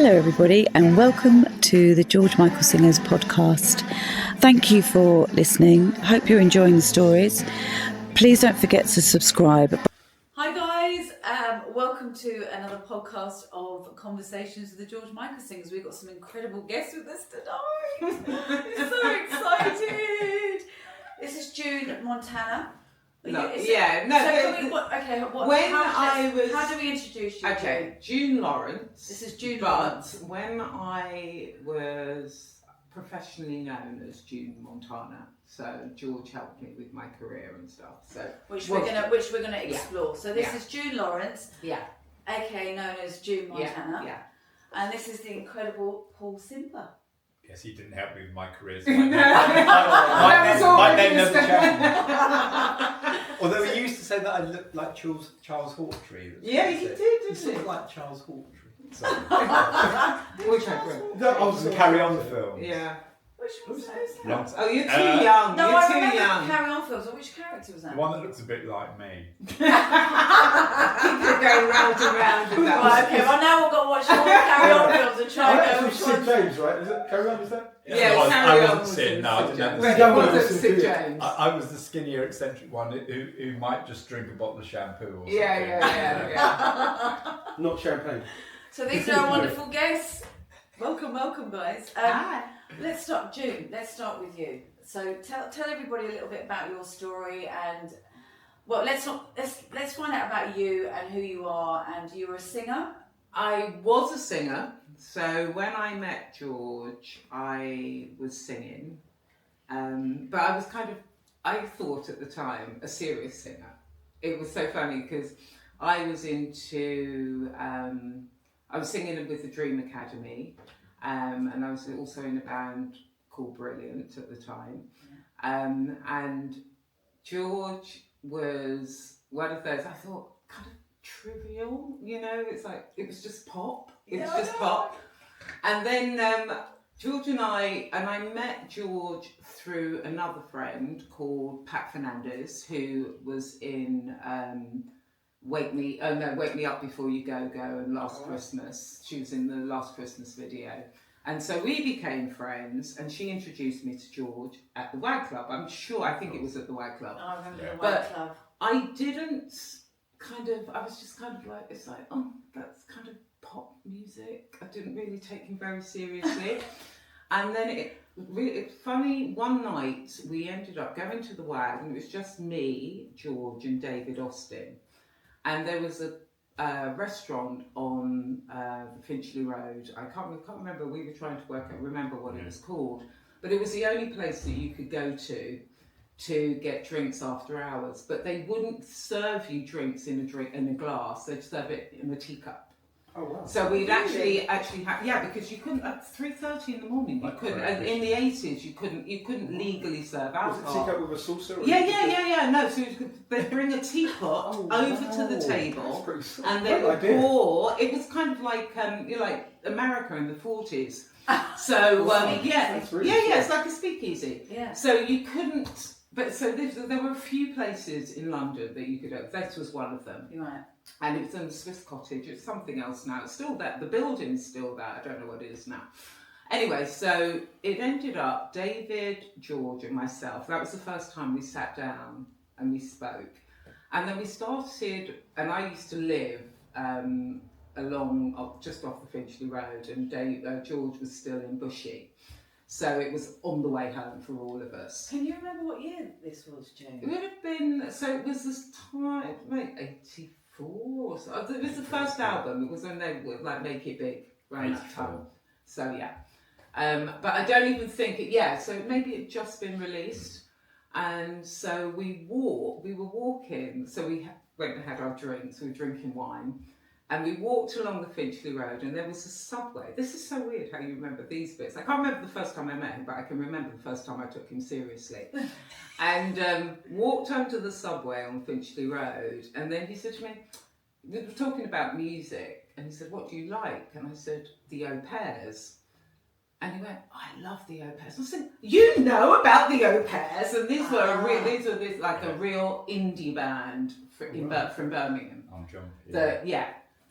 Hello everybody and welcome to the George Michael Singers podcast. Thank you for listening. Hope you're enjoying the stories. Please don't forget to subscribe. Hi guys, welcome to another podcast of Conversations with the George Michael Singers. We've got some incredible guests with us tonight. I'm so excited. This is June, Montana. How do we introduce you? Okay, June Lawrence. This is June but Lawrence. When I was professionally known as June Montana, so George helped me with my career and stuff. So which we're gonna explore. So this is June Lawrence, aka known as June Montana, and this is the incredible Paul Simper. Yes, he didn't help me with my career. So my name never changed. Although he used to say that I looked like Charles Hawtrey. Yeah, he did, You sort of like Charles Hawtrey. So, which I agree. I was going to carry on the film. Yeah. Which was that? Oh, you're too young. No, you're I too remember young. Carry On films. Which character was that? The one that looks a bit like me. Keep it going round and round with that. Right, okay, well now we've got to watch all the Carry On films and try and go which Sid one. James, right? Is it Carry On, is that? Yeah, I wasn't Sid. No, I didn't have the Sid Sid. James. Sid James. I was the skinnier, eccentric one who might just drink a bottle of shampoo or something. Yeah. Not champagne. So these are our wonderful guests. Welcome, guys. Hi. Let's start, June. Let's start with you. So tell everybody a little bit about your story and let's find out about you and who you are. And you were a singer. I was a singer. So when I met George, I was singing, but I thought at the time a serious singer. It was so funny because I was I was singing with the Dream Academy, and I was also in a band called Brilliant at the time. And George was one of those, I thought, kind of trivial, it's like, it was just pop. Pop. And then George and I met George through another friend called Pat Fernandez, who was in Wake Me Up Before You Go and Last Christmas. She was in the Last Christmas video. And so we became friends, and she introduced me to George at the WAG Club. I think it was at the WAG Club. I remember the WAG Club. I was just kind of like, it's like, oh, that's kind of pop music. I didn't really take him very seriously. And then it's funny, one night we ended up going to the WAG, and it was just me, George, and David Austin. And there was a restaurant on the Finchley Road. I can't remember. We were trying to remember what it was called, but it was the only place that you could go to get drinks after hours. But they wouldn't serve you drinks in a glass. They'd serve it in a teacup. Oh wow! So we'd actually have because you couldn't at 3:30 in the morning. You couldn't. In the 80s, you couldn't legally serve alcohol. Was it teacup with a saucer? Yeah. No, so they'd bring a teapot over to the table, and they would pour. It was kind of like like America in the 40s. So it's like a speakeasy. Yeah. So you couldn't. But so there were a few places in London that you could go. This was one of them. Right. And it was in the Swiss Cottage. It's something else now. It's still there. The building's still there. I don't know what it is now. Anyway, so it ended up David, George, and myself. That was the first time we sat down and we spoke. And then we started, and I used to live just off the Finchley Road, and George was still in Bushy. So it was on the way home for all of us. Can you remember what year this was, Jane? It would have been, it was this time, like 84 or so. It was the first album. It was when they would Make It Big around that time. So yeah. But I don't even think so maybe it just been released. And so we were walking, so we went and had our drinks, we were drinking wine. And we walked along the Finchley Road, and there was a subway. This is so weird how you remember these bits. I can't remember the first time I met him, but I can remember the first time I took him seriously. And walked onto the subway on Finchley Road, and then he said to me, we were talking about music, and he said, what do you like? And I said, the Au Pairs. And he went, I love the Au Pairs. I said, you know about the Au Pairs? And these were a real indie band from Birmingham. I'm jumping.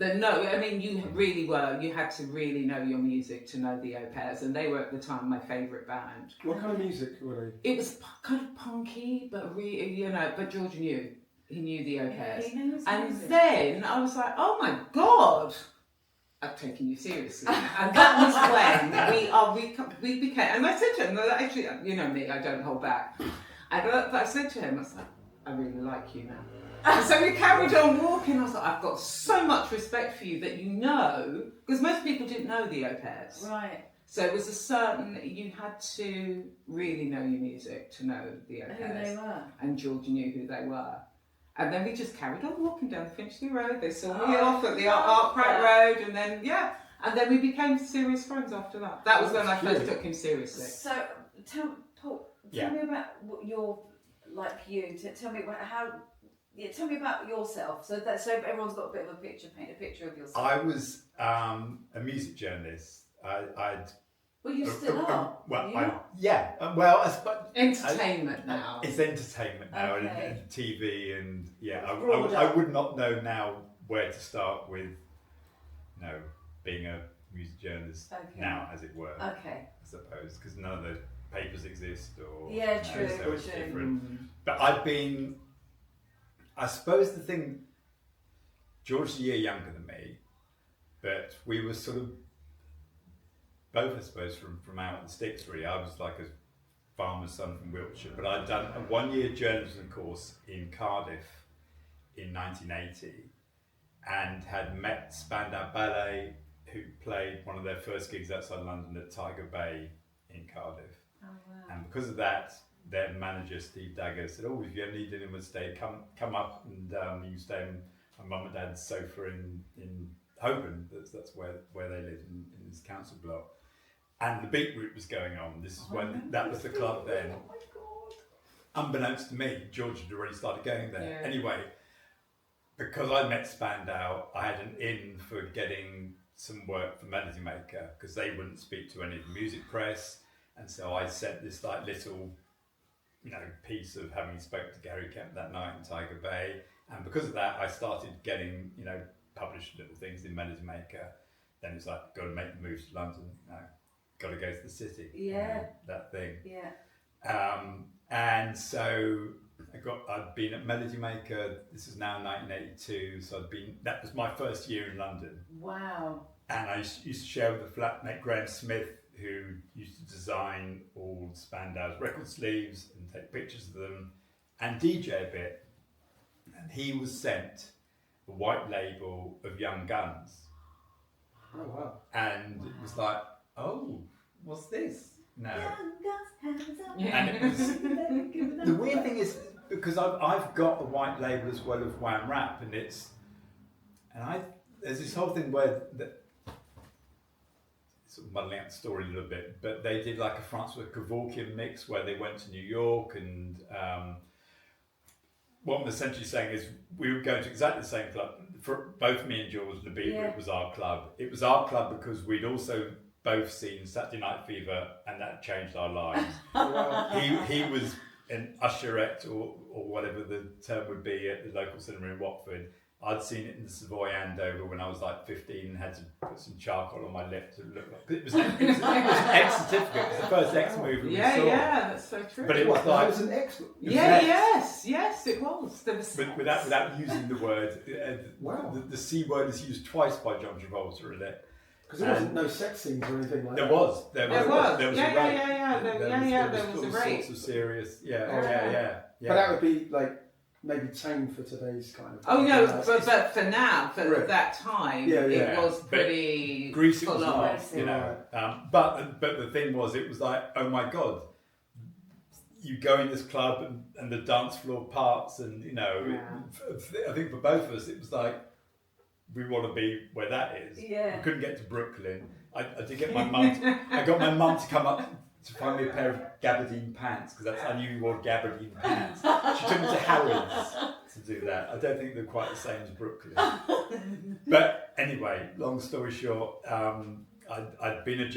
No, I mean, you really were. You had to really know your music to know the Au Pairs, and they were at the time my favourite band. What kind of music were they? It was kind of punky, but really, but George knew. He knew the Au Pairs. He knows And music. then I was like, oh my God, I've taken you seriously. And that was when we became, and I said to him, actually, you know me, I don't hold back. I said to him, I was like, I really like you now. And so we carried on walking. I was like, I've got so much respect for you that you know, because most people didn't know the Au Pairs. Right. So it was you had to really know your music to know the Au Pairs. Who they were. And George knew who they were. And then we just carried on walking down Finchley Road. They saw me off at the Arkwright Road, and then we became serious friends after that. That was when I first took him seriously. So tell me about your tell me about how. Yeah, tell me about yourself. So everyone's got a bit of a picture. Paint a picture of yourself. I was a music journalist. Well, you still are. I suppose Entertainment now. It's entertainment now, Okay. and TV, and Broader. I would not know now where to start with, being a music journalist now, as it were. Okay. I suppose because none of the papers exist, or Yeah, true. so it's True. different. But I suppose the thing, George's a year younger than me, but we were sort of both, I suppose, from out in the sticks really. I was like a farmer's son from Wiltshire, but I'd done a 1-year journalism course in Cardiff in 1980 and had met Spandau Ballet, who played one of their first gigs outside London at Tiger Bay in Cardiff. Oh, wow. And because of that, their manager Steve Dagger said, "Oh, if you ever need anyone to stay, come up and you can stay on my mum and dad's sofa in Holborn." That's where they lived in this council block. And the Beat Route was going on. This is when that was the club then. Oh my God. Unbeknownst to me, George had already started going there. Yeah. Anyway, because I met Spandau, I had an in for getting some work for Melody Maker because they wouldn't speak to any of the music press, and so I sent this little piece of having spoken to Gary Kemp that night in Tiger Bay, and because of that I started getting published little things in Melody Maker. Then it's like, got to make the move to London, got to go to the city, that thing. And so I'd been at Melody Maker. This is now 1982, so that was my first year in London. Wow. And I used to share with the flatmate Graham Smith, who used to design all Spandau's record sleeves and take pictures of them and DJ a bit. And he was sent a white label of Young Guns. Oh wow! And it was like, oh, what's this? No. Yeah. And it was, the weird thing is, because I've got a white label as well of Wham Rap, and there's this whole thing where sort of muddling out the story a little bit, but they did like a Francois Kevorkian mix where they went to New York, and what I'm essentially saying is we were going to exactly the same club. For both me and George, the Beat Route was our club. It was our club because we'd also both seen Saturday Night Fever, and that changed our lives. He was an usherette or whatever the term would be at the local cinema in Watford. I'd seen it in the Savoy Andover when I was like 15 and had to put some charcoal on my lip to look like it was an X certificate. It was the first X movie we saw. Yeah, that's so true. But it was That was an excellent. Yes, it was. There was But without using the word, Wow. the C word is used twice by John Travolta in it. Because there wasn't no sex scenes or anything like There that. was. There was Yeah, a yeah, rape. yeah, there was all a rape. sorts of serious. Yeah. But that would be like maybe tame for today's kind of. Oh no, but for now, for Right. that time, Yeah. it was But pretty Greece, it was full not, on. But the thing was, it was like, oh my God, you go in this club and the dance floor parts, and I think for both of us, it was like, we want to be where that is. Yeah. We couldn't get to Brooklyn. I did get my mum. I got my mum to come up to find me a pair of gabardine pants because I knew you wore gabardine pants. She took me to Harrods to do that. I don't think they're quite the same as Brooklyn. But anyway, long story short, I'd been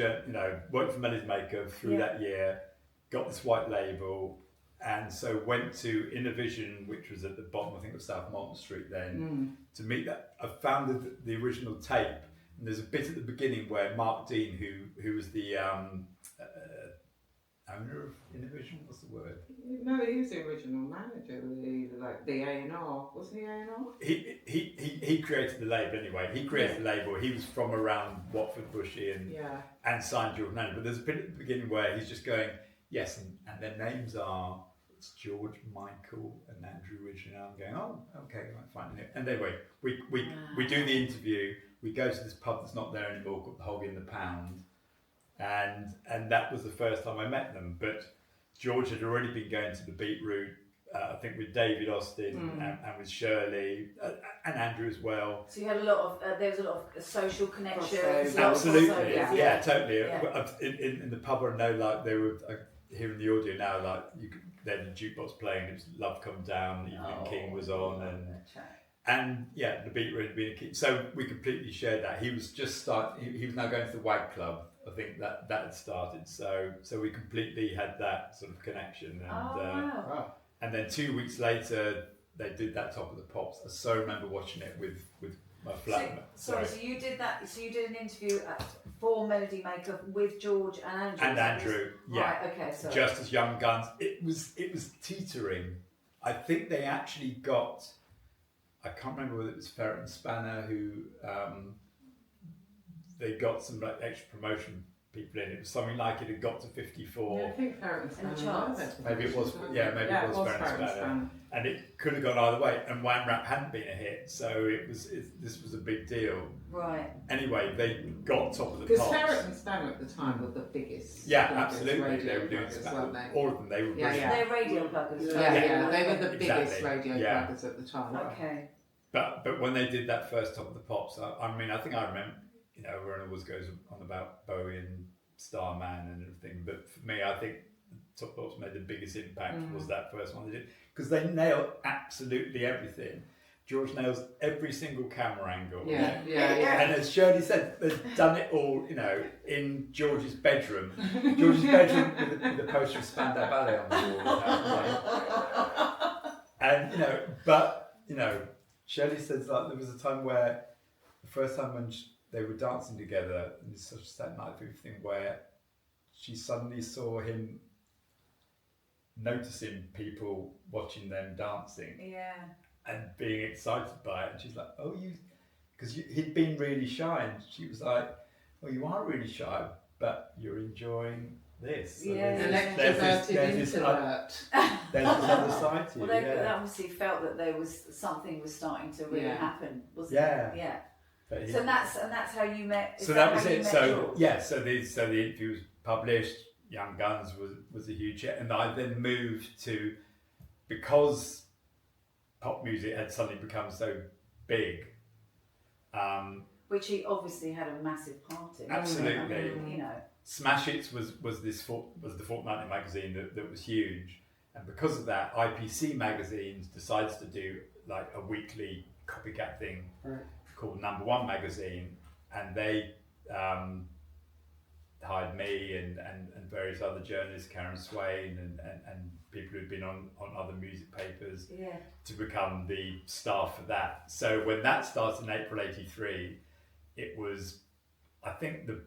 worked for Melody Maker through that year, got this white label, and so went to Innovision, which was at the bottom, I think, of South Moulton Street then, to meet that. I found the original tape, and there's a bit at the beginning where Mark Dean, who was the owner of Innovision, what's the word? No, he was the original manager, the A&R, wasn't he A&R? He created the label anyway. He created the label. He was from around Watford, Bushy, and signed George Nando. But there's a bit at the beginning where he's just going, yes, and their names are, it's George, Michael, and Andrew Ridge, and I'm going, oh, okay, right, fine. And anyway, we do the interview. We go to this pub that's not there anymore called the Hog in the Pound, and that was the first time I met them. But George had already been going to the Beetroot, I think with David Austin and with Shirley and Andrew as well. So you had a lot of there was a lot of social connections. Absolutely, yeah, totally. Yeah. In the pub, I know, like they were hearing the audio now, like then the jukebox playing. It was Love Come Down, Evening King was on, and yeah, the Beetroot had been a key. So we completely shared that. He was just he was now going to the WAG Club. I think that had started. So we completely had that sort of connection. And and then 2 weeks later, they did that Top of the Pops. I so remember watching it with my flatmate. So you did that. So you did an interview for Melody Maker with George and Andrew. And Andrew, yeah. Right, okay, so just as young guns. It was teetering. I think they actually got. I can't remember whether it was Ferret and Spanner who they got some like extra promotion people in. It was something like it had got to 54. Yeah, I think Ferret and Spanner. Maybe it was. Yeah, maybe it was Ferret and Spanner. And it could have gone either way. And Wham Rap hadn't been a hit, so this was a big deal. Right. Anyway, they got Top of the Pops. Because Ferret and Spanner at the time were the biggest. Yeah, absolutely. They were doing all of them. They were. They're radio pluggers. Yeah, they were the biggest radio pluggers at the time. Okay. But when they did that first Top of the Pops, I mean, I think I remember, everyone always goes on about Bowie and Starman and everything, but for me, I think Top of the Pops made the biggest impact was that first one they did, because they nailed absolutely everything. George nails every single camera angle. Yeah. And as Shirley said, they've done it all, in George's bedroom. George's bedroom with a poster of Spandau Ballet on the wall. And, Shirley says like there was a time where the first time when they were dancing together, and it's such a Saturday Night Fever thing, where she suddenly saw him noticing people watching them dancing, and being excited by it, and she's like, "Oh, because he'd been really shy," and she was like, "Oh, you are really shy, but you're enjoying this." So there's this other side to you. Well, they obviously felt that something was starting to really happen, wasn't it? Yeah. So that's how you met. So that was it. So the interview was published. Young Guns was a huge hit, and I then moved to, because pop music had suddenly become so big. Which he obviously had a massive part in. Absolutely. Smash Hits was the fortnightly magazine that was huge, and because of that, IPC magazines decided to do like a weekly copycat thing called Number One magazine, and they hired me and various other journalists, Karen Swain and people who'd been on other music papers to become the staff for that. So when that started in April '83, it was, I think the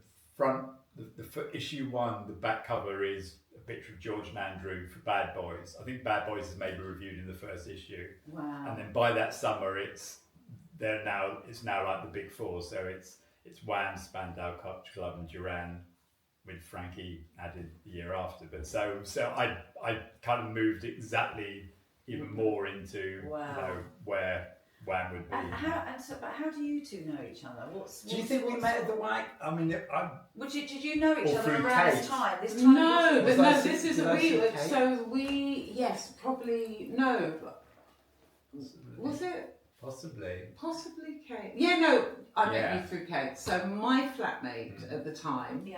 issue 1, the back cover is a picture of George and Andrew for Bad Boys. I think Bad Boys is maybe reviewed in the first issue. Wow. And then by that summer, it's now like the big four. So it's Wham, Spandau Club, and Duran, with Frankie added the year after. But so I kind of moved exactly even more into where Wham would be. But how do you two know each other? Do you think we met at the WAG? I mean, did you know each other around this time? No, this is probably no. Was it? Possibly Kate. Yeah, no, I met you through Kate. So my flatmate at the time,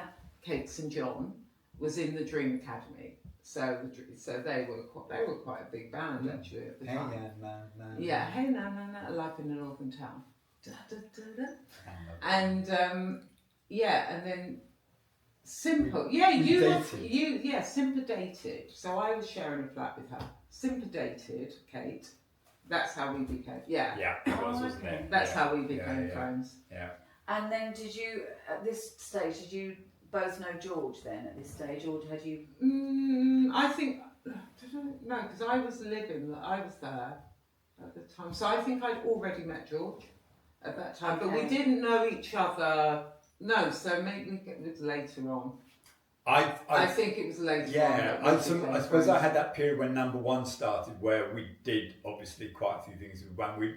Kate St John, was in the Dream Academy. So they were quite a big band actually at the time. Hey na, Life in a Northern Town. Da, da, da, da. And and then Simple. Yeah, We yeah, Simper dated. So I was sharing a flat with her. Simper dated Kate. That's how we became. Yeah. Yeah, it was, wasn't okay. it? That's Yeah. how we became friends. Yeah. And then did you, at this stage, did you both know George then at this stage, or had you? I think, no, because I was there at the time. So I think I'd already met George at that time, but we Okay. didn't know each other. No, so maybe it was later on. I think it was later on. Yeah, that we I became suppose I friends. had that period when number one started where we did obviously quite a few things.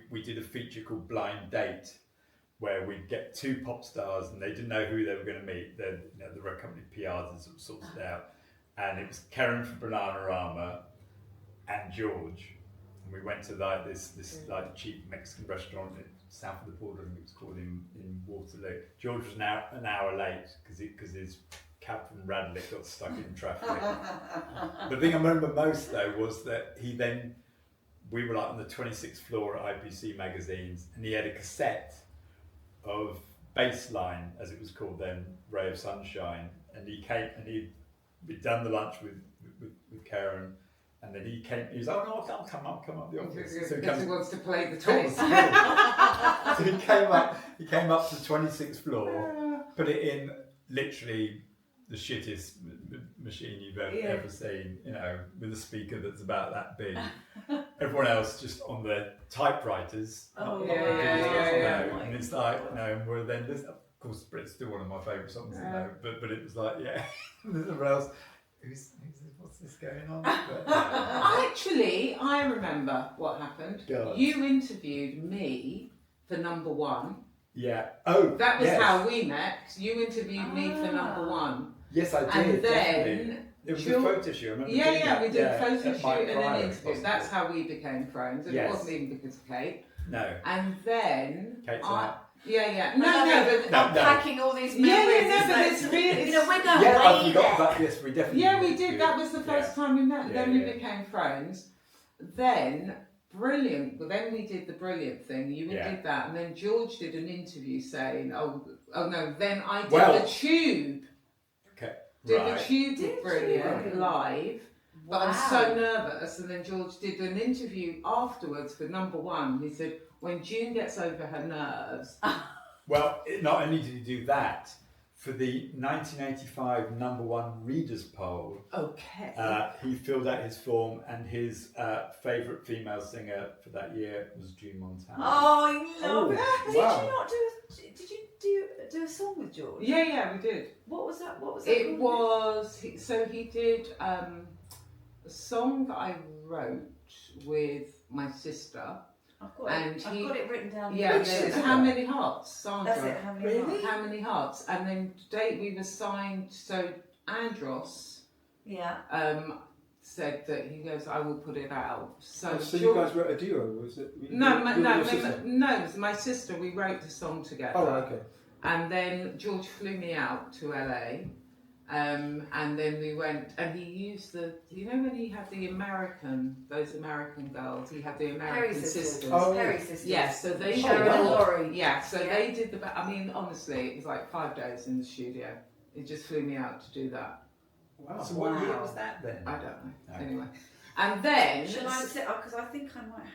We did a feature called Blind Date, where we'd get two pop stars and they didn't know who they were going to meet. The record company PRs and sort of sorted it out. And it was Karen from Bananarama and George. And we went to like this like cheap Mexican restaurant south of the border, I think it was called in Waterloo. George was now an hour late because his cab from Radley got stuck in traffic. The thing I remember most though was that we were like on the 26th floor at IPC magazines, and he had a cassette of Baseline, as it was called then, Ray of Sunshine, and he came and we'd done the lunch with Karen, and then he was like, oh no, I'll come up the office. So Because he wants to play the Of course. tape. So he came up to the 26th floor, put it in literally the shittest machine you've ever seen, with a speaker that's about that big. Everyone else just on their typewriters. Oh, yeah. And it's like, and we're then, of course, it's still one of my favourite songs, but it was like, everyone else, what's this going on? But, Actually, I remember what happened. God. You interviewed me for number one. yeah. Oh, That was yes. how we met. You interviewed me for number one. Yes, I did. And definitely. then There was George- a photo shoot. I remember Yeah, doing yeah, that. we did a photo at shoot Mike and an Pryor's interview. Hospital. That's how we became friends. And Yes. it wasn't even because of Kate. No. And then Kate's I, out. yeah. No, but No. unpacking all these Yeah, memories. no, but like, it's really- we're going Yeah, I way forgot back. about this. We definitely. yeah, we did. That was the first Yeah. time we met. Yeah, Then we yeah. became friends. Then brilliant. Well, then we did the brilliant thing. You Yeah. did that, and then George did an interview saying, "Oh no." Then I did Well- the Tube. Okay. Did Right. the Tube Did with Brilliant you? live. But I was so nervous, and then George did an interview afterwards for number one. He said, when June gets over her nerves, Well, not only did he do that, for the 1985 number one readers poll, okay. he filled out his form, and his favourite female singer for that year was June Montana. Oh, I love Oh, it. wow. Did you do a song with George? Yeah, we did. What was that? What was that? It was, he did a song that I wrote with my sister. I've got and it. he- I've got it written down. Yeah, here. it's How Many Hearts, Sandra. That's it. How many? Really? Hearts? How Many Hearts. And then today we were signed, so Andros Yeah. said that he goes, I will put it out. So, So you George- guys wrote a duo, was it? No, You- no, your no, sister? no, it was my sister. We wrote the song together. Oh, right, okay. And then George flew me out to LA. And then we went, and he used when he had those American girls, he had the Perry American sisters. sisters. Oh. Perry sisters. Yeah, so they Sharon did- and Laurie. Yeah, so Yeah. they did I mean, honestly, it was like 5 days in the studio. He just flew me out to do that. Wow. So what year Wow. was that then? I don't know. No. Anyway. And then, Shall I say? Because I think I might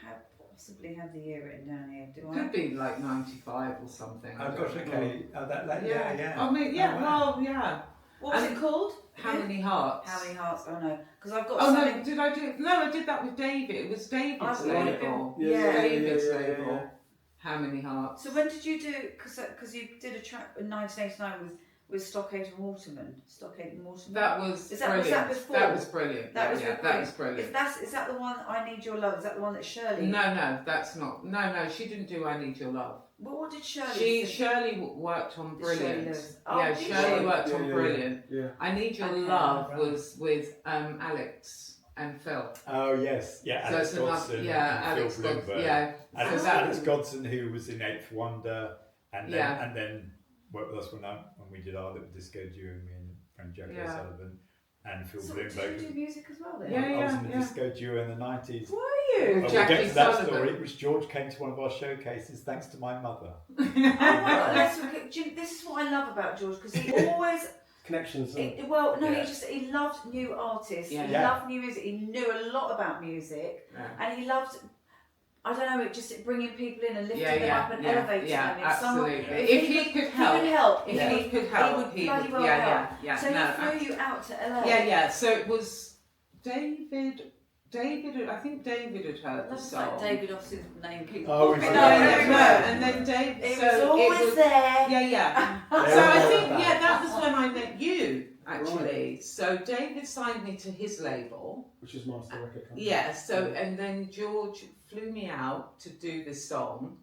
possibly have the year written down here. Do I? could be like 95 or something. I Oh don't gosh, know. okay. Oh, that late. Yeah. Yeah. I mean, yeah, Oh, wow. well, yeah. What was And it called? How Many Hearts? How Many Hearts? Oh no, because I've got Oh something. no, did I do? No, I did that with David. It was David's I've got it. label. Yeah. David's yeah, label. yeah. How Many Hearts? So when did you do? Because you did a track in 1989 with Stockade and Waterman. Stockade and Waterman. That was Was that brilliant. before? That was brilliant. That was yeah, before. that was brilliant. Is that the one? I Need Your Love. Is that the one that Shirley? No, that's not. No, she didn't do I Need Your Love. Well, what did Shirley? Shirley worked on Did Shirley Brilliant. Lewis? Oh, Yeah, did Shirley she? worked on Yeah. Brilliant. Yeah. I Need Your Okay. Love Right. was with Alex and Phil. Oh yes, yeah. So Alex it's another, Godson yeah, and Alex Phil Godson, Bloomberg. yeah. Alex, So that- Alex Godson, who was in Eighth Wonder, and then Yeah. and then worked with us when we did our little disco duo, me and friend Jackie Yeah. O'Sullivan, and Phil So did Bloomberg. you do music as well then? Yeah, I was in the yeah. disco duo in the 90s. Were With you? Well, we'll Jackie get to that Sullivan. story, which George came to one of our showcases thanks to my mother. Oh, well, this is what I love about George because he always connections. He loved new artists. Yeah. He Yeah. loved new music. He knew a lot about music, Yeah. and he loved. I don't know, it bringing people in and lifting Yeah, them yeah, up and yeah, elevating yeah, them. If someone- absolutely. If he could help. If Yeah. he could help, he would bloody well help. Yeah, So no, he flew you out to LA. Yeah. So it was David. I think David had heard the That's song. like David Austin's name keeps Oh, popping is up it? everywhere. And then David. It so was always it was, there. Yeah. So I think that was when I met you actually. So David signed me to his label. Which is Master Record Company. Yeah. So and then George flew me out to do this song.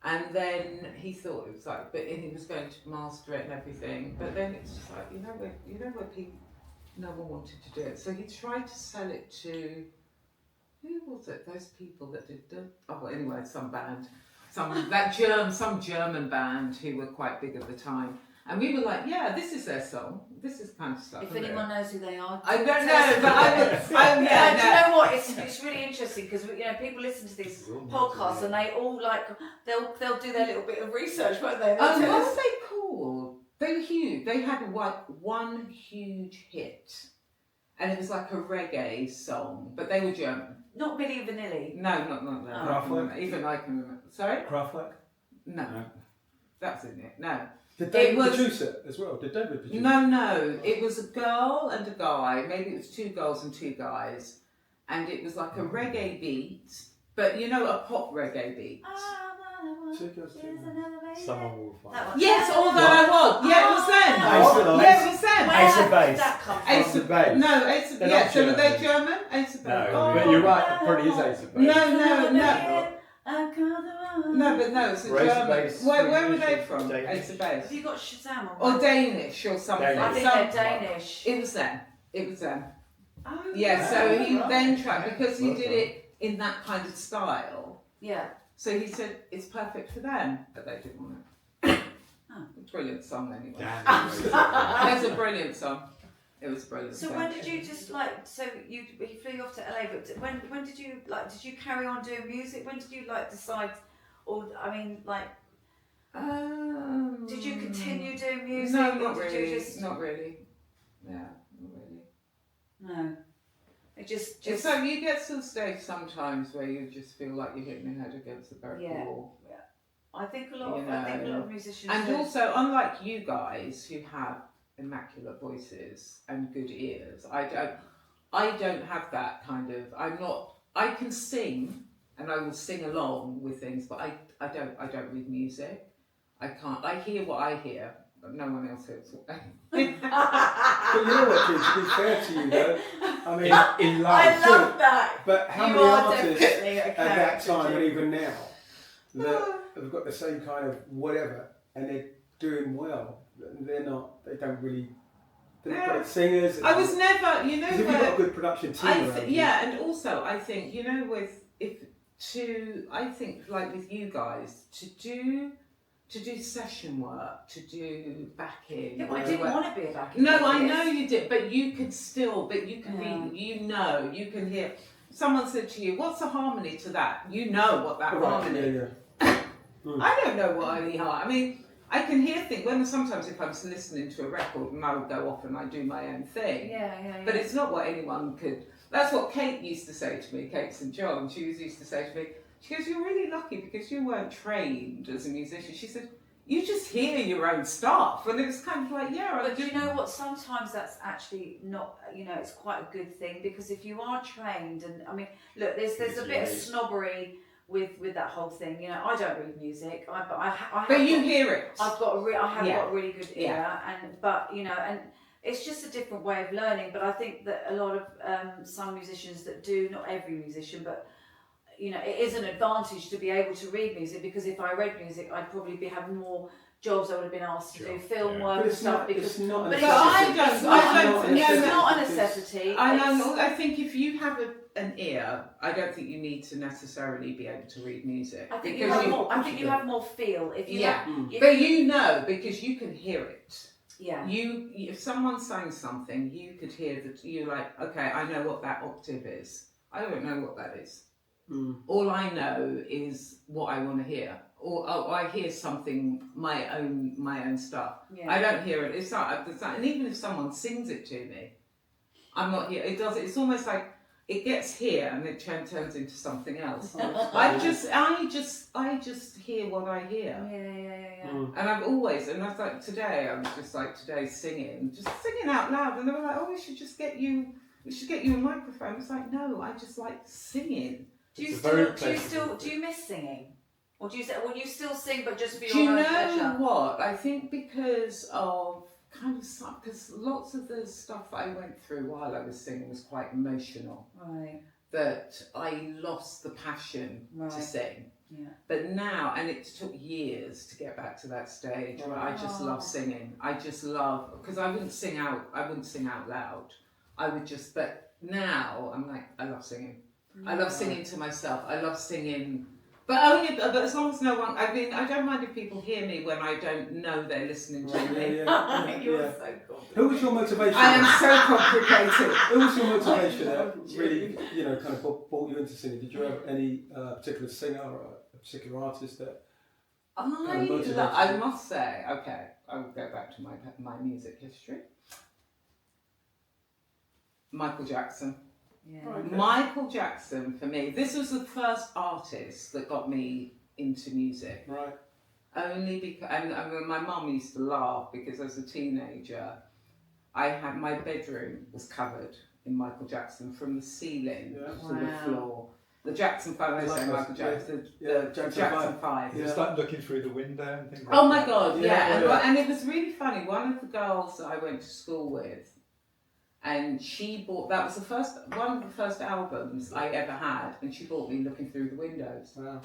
And then he thought it was like, but he was going to master it and everything. But then it's just like, where people, no one wanted to do it. So he tried to sell it to, who was it? Those people that did some band, some German band who were quite big at the time. And we were like, yeah, this is their song. This is kind of stuff. If anyone knows who they are, I don't know, but do you know what? It's really interesting because people listen to these podcasts and they all they'll do their little bit of research, won't they? What were they called? They were huge. They had one huge hit, and it was like a reggae song, but they were German. Not Milli Vanilli. No, not that. Kraftwerk? Even I can remember. Sorry? Kraftwerk? No. That's in it. No. Did David produce it as well? Did David produce it? No. It was a girl and a guy. Maybe it was two girls and two guys. And it was like a reggae beat, but a pop reggae beat. Two girls, two guys. Someone will find. That one. Yes, all that I want. Yeah, it was them. Ace of Base. Yeah, it was them. Where Ace of Base. did that come from? Ace of Base. No, Ace of They're yeah. not So were they German. German? Ace of Base. No, But you're right, it probably is Ace of Base. No, but no, it's a Ace of German. Base. Where were they from? Danish. Ace of Base. Have you got Shazam on? Or Danish or something. Danish. I think they're Danish. It was them. Oh, Yeah, so he right. then tried, because he Well did done. it in that kind of style, Yeah. so he said it's perfect for them, but they didn't want it. Brilliant song anyway. Damn. It's a brilliant song. It was a brilliant So song. when did you he flew you off to LA, but when did you carry on doing music? When did you decide, or did you continue doing music? No, or not did really. You just, Not really. Yeah, not really. no. It just It's so you get to the stage sometimes where you just feel like you're hitting your head against the brick wall. I think a lot of musicians And do. also, unlike you guys who have immaculate voices and good ears, I don't have that kind of. I can sing and I will sing along with things, but I don't read music. I can't. I hear what I hear, but no one else hears what I hear. But you know what, kids, to be fair to you though, I mean, in life, I love that. but how You many are artists definitely a at that character, time and Jim. even now that have got the same kind of whatever and they're doing well? They're not great singers. I was never, Because if you've got a good production team around you. yeah, and also I think I think like with you guys to do session work, to do backing. Yeah, but I didn't want to be a backing. No, I vocalist. know you did, but you could still, you can you can hear. Someone said to you, "What's the harmony to that?" You know what that harmony. Yeah. I don't know what any harmony. I mean, I can hear things when sometimes if I'm listening to a record and I would go off and I do my own thing. Yeah. But it's not what anyone could. That's what Kate used to say to me, Kate St. John. She used to say to me, she goes, "You're really lucky because you weren't trained as a musician." She said, "You just hear your own stuff." And it was kind of like, yeah. But you know what? Sometimes that's actually not, it's quite a good thing because if you are trained, and I mean, look, there's a bit of snobbery with that whole thing. I don't read music, But you hear it. I've got I have got a really good ear, and it's just a different way of learning. But I think that a lot of some musicians that do, not every musician, but it is an advantage to be able to read music because if I read music, I'd probably be having more jobs. I would have been asked to do film work and stuff. It's not a but necessity. it's not a necessity. I know. I think if you have an ear, I don't think you need to necessarily be able to read music. I think you have more feel if you. But because you can hear it. Yeah. If someone sang something, you could hear that. You're like, okay, I know what that octave is. I don't know what that is. All I know is what I want to hear. or I hear something, my own stuff. Yeah. I don't hear it. It's not, and even if someone sings it to me, I'm not here. It does. It's almost like it gets here and it turns into something else. I just hear what I hear. Yeah. And I've always, and I was like today, I was just like today singing out loud, and they were like, "Oh, we should get you a microphone." It's like, no, I just like singing. Do you miss singing? Or do you say, well, you still sing, but just for your own pleasure? Do you know what? I think because lots of the stuff I went through while I was singing was quite emotional. Right. That I lost the passion to sing. Yeah. But now, and it took years to get back to that stage where I just love singing. I just love, because I wouldn't sing out loud. I would just, but now I'm like, I love singing. Yeah. I love singing to myself. I love singing, but as long as no one, I mean, I don't mind if people hear me when I don't know they're listening to me. You're so complicated. Who was your motivation? I am so complicated. Who was your motivation that really, kind of brought you into singing? Did you have any particular singer or a particular artist that I must say, okay, I will go back to my music history. Michael Jackson. Yeah. Okay. Michael Jackson, for me, this was the first artist that got me into music. Right. Only because, and my mum used to laugh because as a teenager, my bedroom was covered in Michael Jackson from the ceiling to the floor. The Jackson 5, I say Michael Jackson, the Jackson 5. You start looking through the window and things like Oh my God, yeah. And it was really funny. One of the girls that I went to school with, and she bought, that was one of the first albums I ever had, and she bought me Looking Through the Windows. Wow.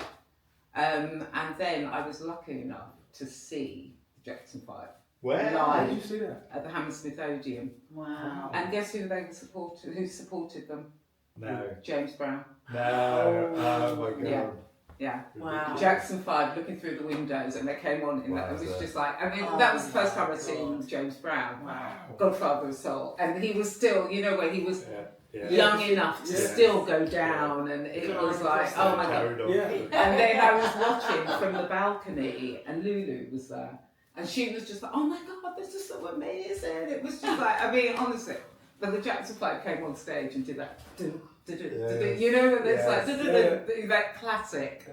And then I was lucky enough to see the Jackson 5 Where? How did you live see that? at the Hammersmith Odeon. Wow. And guess who who supported them? No. James Brown. No. Oh my God. Yeah. Wow. Jackson 5, Looking Through the Windows, and they came on, and it was just like, I mean, that was the first time I'd seen James Brown. Wow. Godfather of Soul, and he was still, where he was Yeah. young enough to still go down, and it was like, oh my God. Yeah. And then I was watching from the balcony, and Lulu was there, and she was just like, oh my God, this is so amazing. It was just like, I mean, honestly, but the Jackson 5 came on stage and did that, it's like, that classic.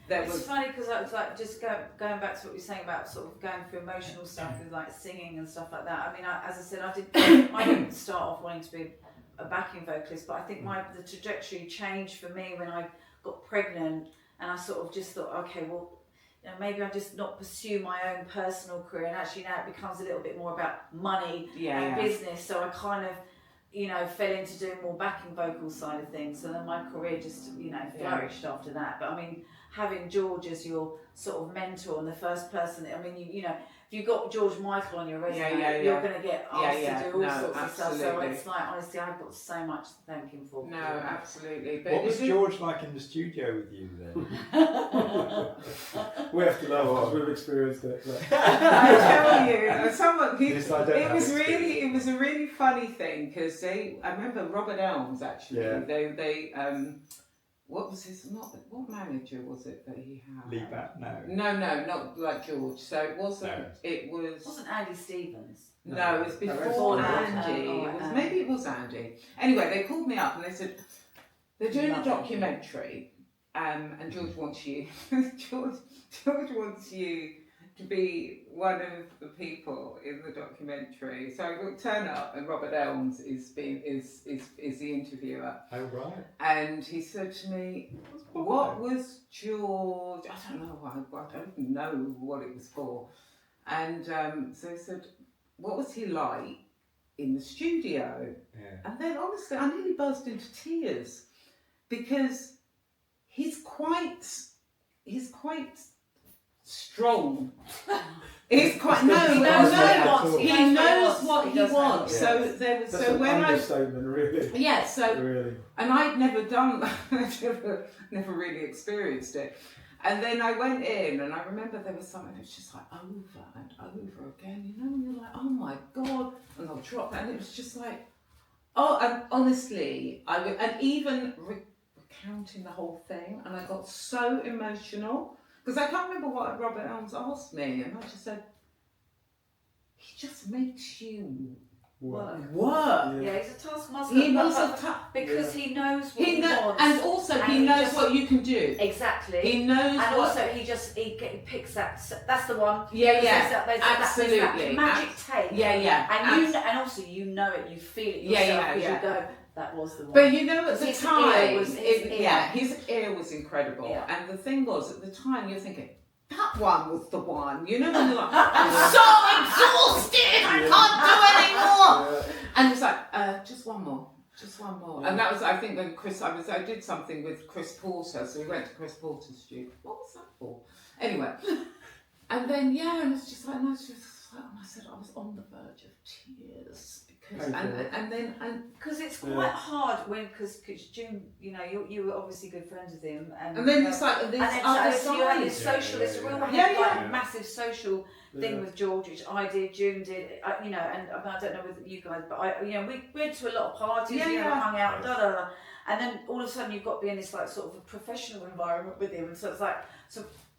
It's funny because I was like just going back to what you're saying about sort of going through emotional stuff with like singing and stuff like that. I mean, as I said, I didn't start off wanting to be a backing vocalist, but I think the trajectory changed for me when I got pregnant, and I sort of just thought, okay, well, maybe I just not pursue my own personal career, and actually now it becomes a little bit more about money and business. So I kind of, fell into doing more backing vocal side of things. So then my career just, flourished after that. But I mean, having George as your sort of mentor and the first person, I mean, if you've got George Michael on your resume, you're going to get asked to do all sorts of stuff. So it's like, honestly, I've got so much to thank him for. No, absolutely. But what was George like in the studio with you then? We have to laugh because we've experienced it. I tell you, it was a really funny thing because I remember Robert Elms actually. They what was what manager was it that he had? Lee Bat? No, not like George. So it wasn't. No. It wasn't Andy Stevens. No, it was before Andy. Maybe it was Andy. Anyway, they called me up and they said they're doing a documentary, and George wants you. George wants you to be one of the people in the documentary. So I will turn up, and Robert Elms is the interviewer. Oh right. And he said to me, "What was George? I don't know. I don't know what it was for." And so he said, "What was he like in the studio?" Yeah. And then honestly, I nearly burst into tears because he's quite strong. He's quite he knows what he wants. So there was That's an understatement, really. Yeah. So really. And I'd never done that. never really experienced it. And then I went in, and I remember there was something that was just like over and over again, and you're like, oh my God, and I'll drop that, and it was just like, oh, and honestly, and even recounting the whole thing, and I got so emotional because I can't remember what Robert Elms asked me, and I just said, he just makes you work. Yeah, he's a taskmaster. He was because he knows what he knows, wants, and also he knows what you can do. Exactly. He knows, and what, also he picks that. That's the one. Yeah, There's absolutely. that magic take. Yeah. And also you know it, you feel it yourself. You go, that was the one. But you know, at the his time, his ear was incredible. Yeah. And the thing was, at the time, you're thinking, that one was the one. You know, when you're like, I'm so exhausted, I can't do anymore. And it's like, just one more. Yeah. And that was, I think, when I did something with Chris Porter, so we went to Chris Porter's studio. What was that for? Anyway. And then, and it's just like, and I said, I was on the verge of tears. Because it's quite hard because June, you know, you were obviously good friends with him, and then it's like this other so you had side. this social, this real massive social thing with George, which I did, June did, you know, and I don't know with you guys, but you know, we went to a lot of parties, hung out, and then all of a sudden you've got to be in this like sort of a professional environment with him, and so it's like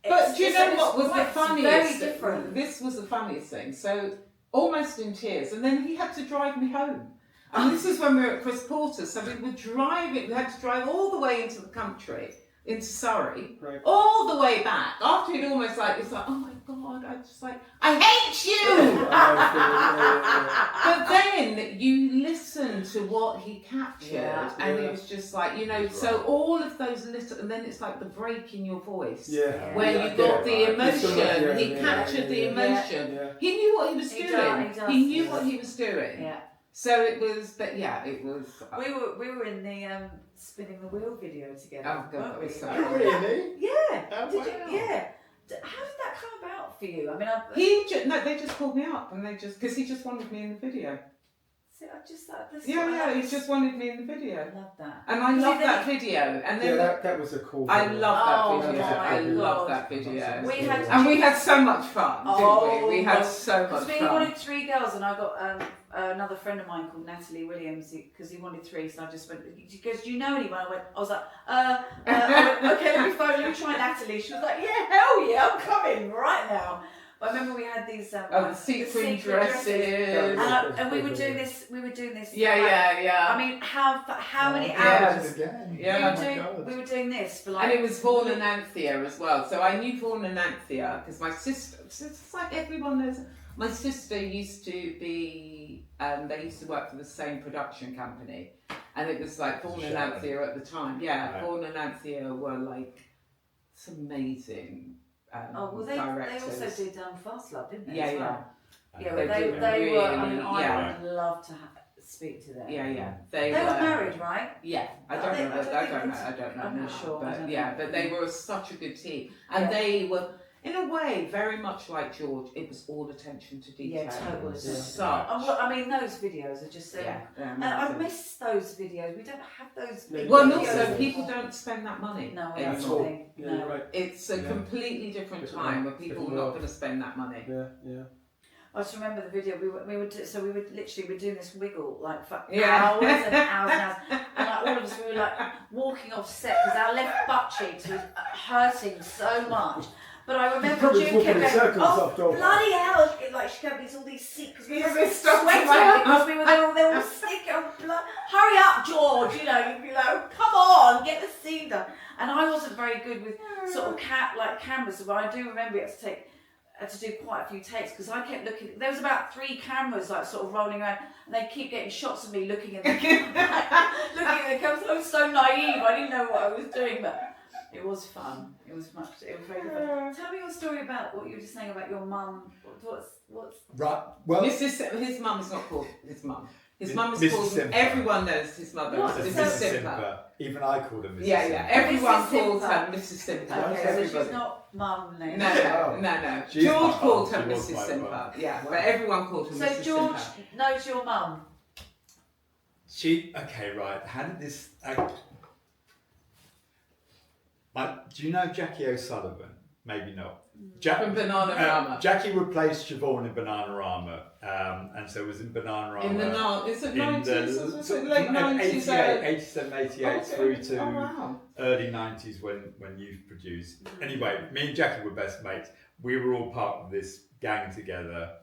But do you know what was the funniest? Very different. This was the funniest thing. So almost in tears, and then he had to drive me home. And this is when we were at Chris Porter, so we were driving. We had to drive all the way into the country, into Surrey, all the way back. After he'd almost it's like, oh my God, I hate you. But then you listen to what he captured, and it was just like, you know, so all of those little, and then it's like the break in your voice, where you got the emotion. He captured the emotion. He knew what he was doing. He knew what he was doing. Yeah. So it was, it was. We were in the spinning the wheel video together. Oh God, that was so. Really? Yeah. Oh, Did wow. you? Yeah. How did that come about for you? I mean, they just called me up, and because he just wanted me in the video. See, I just thought this. He just wanted me in the video. I love that. And I love that video. And then that was a cool I video. love that video. my I love God. that video. We had so much fun, didn't we? We had so much We fun. wanted 3 girls, and I got another friend of mine called Natalie Williams, because he wanted 3, so I just went, he goes, do you know anyone? I was like, I went, okay, let me try Natalie. She was like, yeah, hell yeah, I'm coming right now. But I remember we had these the sequin dresses. And we were doing this. Yeah. I mean, how many hours? We were doing this for like. And it was Vaughan and Anthea as well. So I knew Vaughan and Anthea because my sister, it's like everyone knows, my sister used to be, they used to work for the same production company. And it was like Vaughan and Anthea at the time. Yeah, Vaughan and Anthea were like some amazing they directors. also did Fast Love, didn't they? Yeah, as well? yeah. They were. I mean, really, I would love to speak to them. Yeah. They were married, right? Yeah, I don't know. I'm not sure. But they were such a good team, and they were, in a way, very much like George. It was all attention to detail. Yeah, totally. I mean, those videos are just. And I miss those videos. We don't have those. Well, and also people don't spend that money. No, anymore. No. Right. It's a completely different time where people are not going to spend that money. Yeah. I just remember the video. We were literally doing this wiggle like for hours and hours and hours, and like all of us we were like walking off set because our left butt cheeks was hurting so much. But I remember June kept going, bloody hell! Like she kept all these seats because we were sweating because they were all sick and blood. Hurry up, George! You know, you'd be like, come on, get the scene done. And I wasn't very good with sort of cameras, but I do remember it had to do quite a few takes because I kept looking. There was about 3 cameras like sort of rolling around, and they keep getting shots of me looking at the cameras. I was so naive. I didn't know what I was doing, but it was fun. It was very fun. Tell me your story about what you were just saying about your mum. What's right? Well, his mum is not called his mum. His mum is Mrs. called. Simper. Everyone knows his mother is Mrs. Simper. Simper. Even I called her Mrs. Yeah. Simper. Everyone Mrs. calls Simper. her Mrs. Simper. okay? So Everybody. she's not mum then. No. She's George my called mum. her She was Mrs. my Simper. mum. Yeah, but everyone called her Mrs. So George Simper. knows your mum. Right. How did this? Do you know Jackie O'Sullivan? Maybe not. From Bananarama. Jackie replaced Siobhan in Bananarama, and so was in Bananarama. In the is it 90s? Was it late from 90s? 87, 88 through to early 90s when you've produced. Anyway, me and Jackie were best mates. We were all part of this gang together.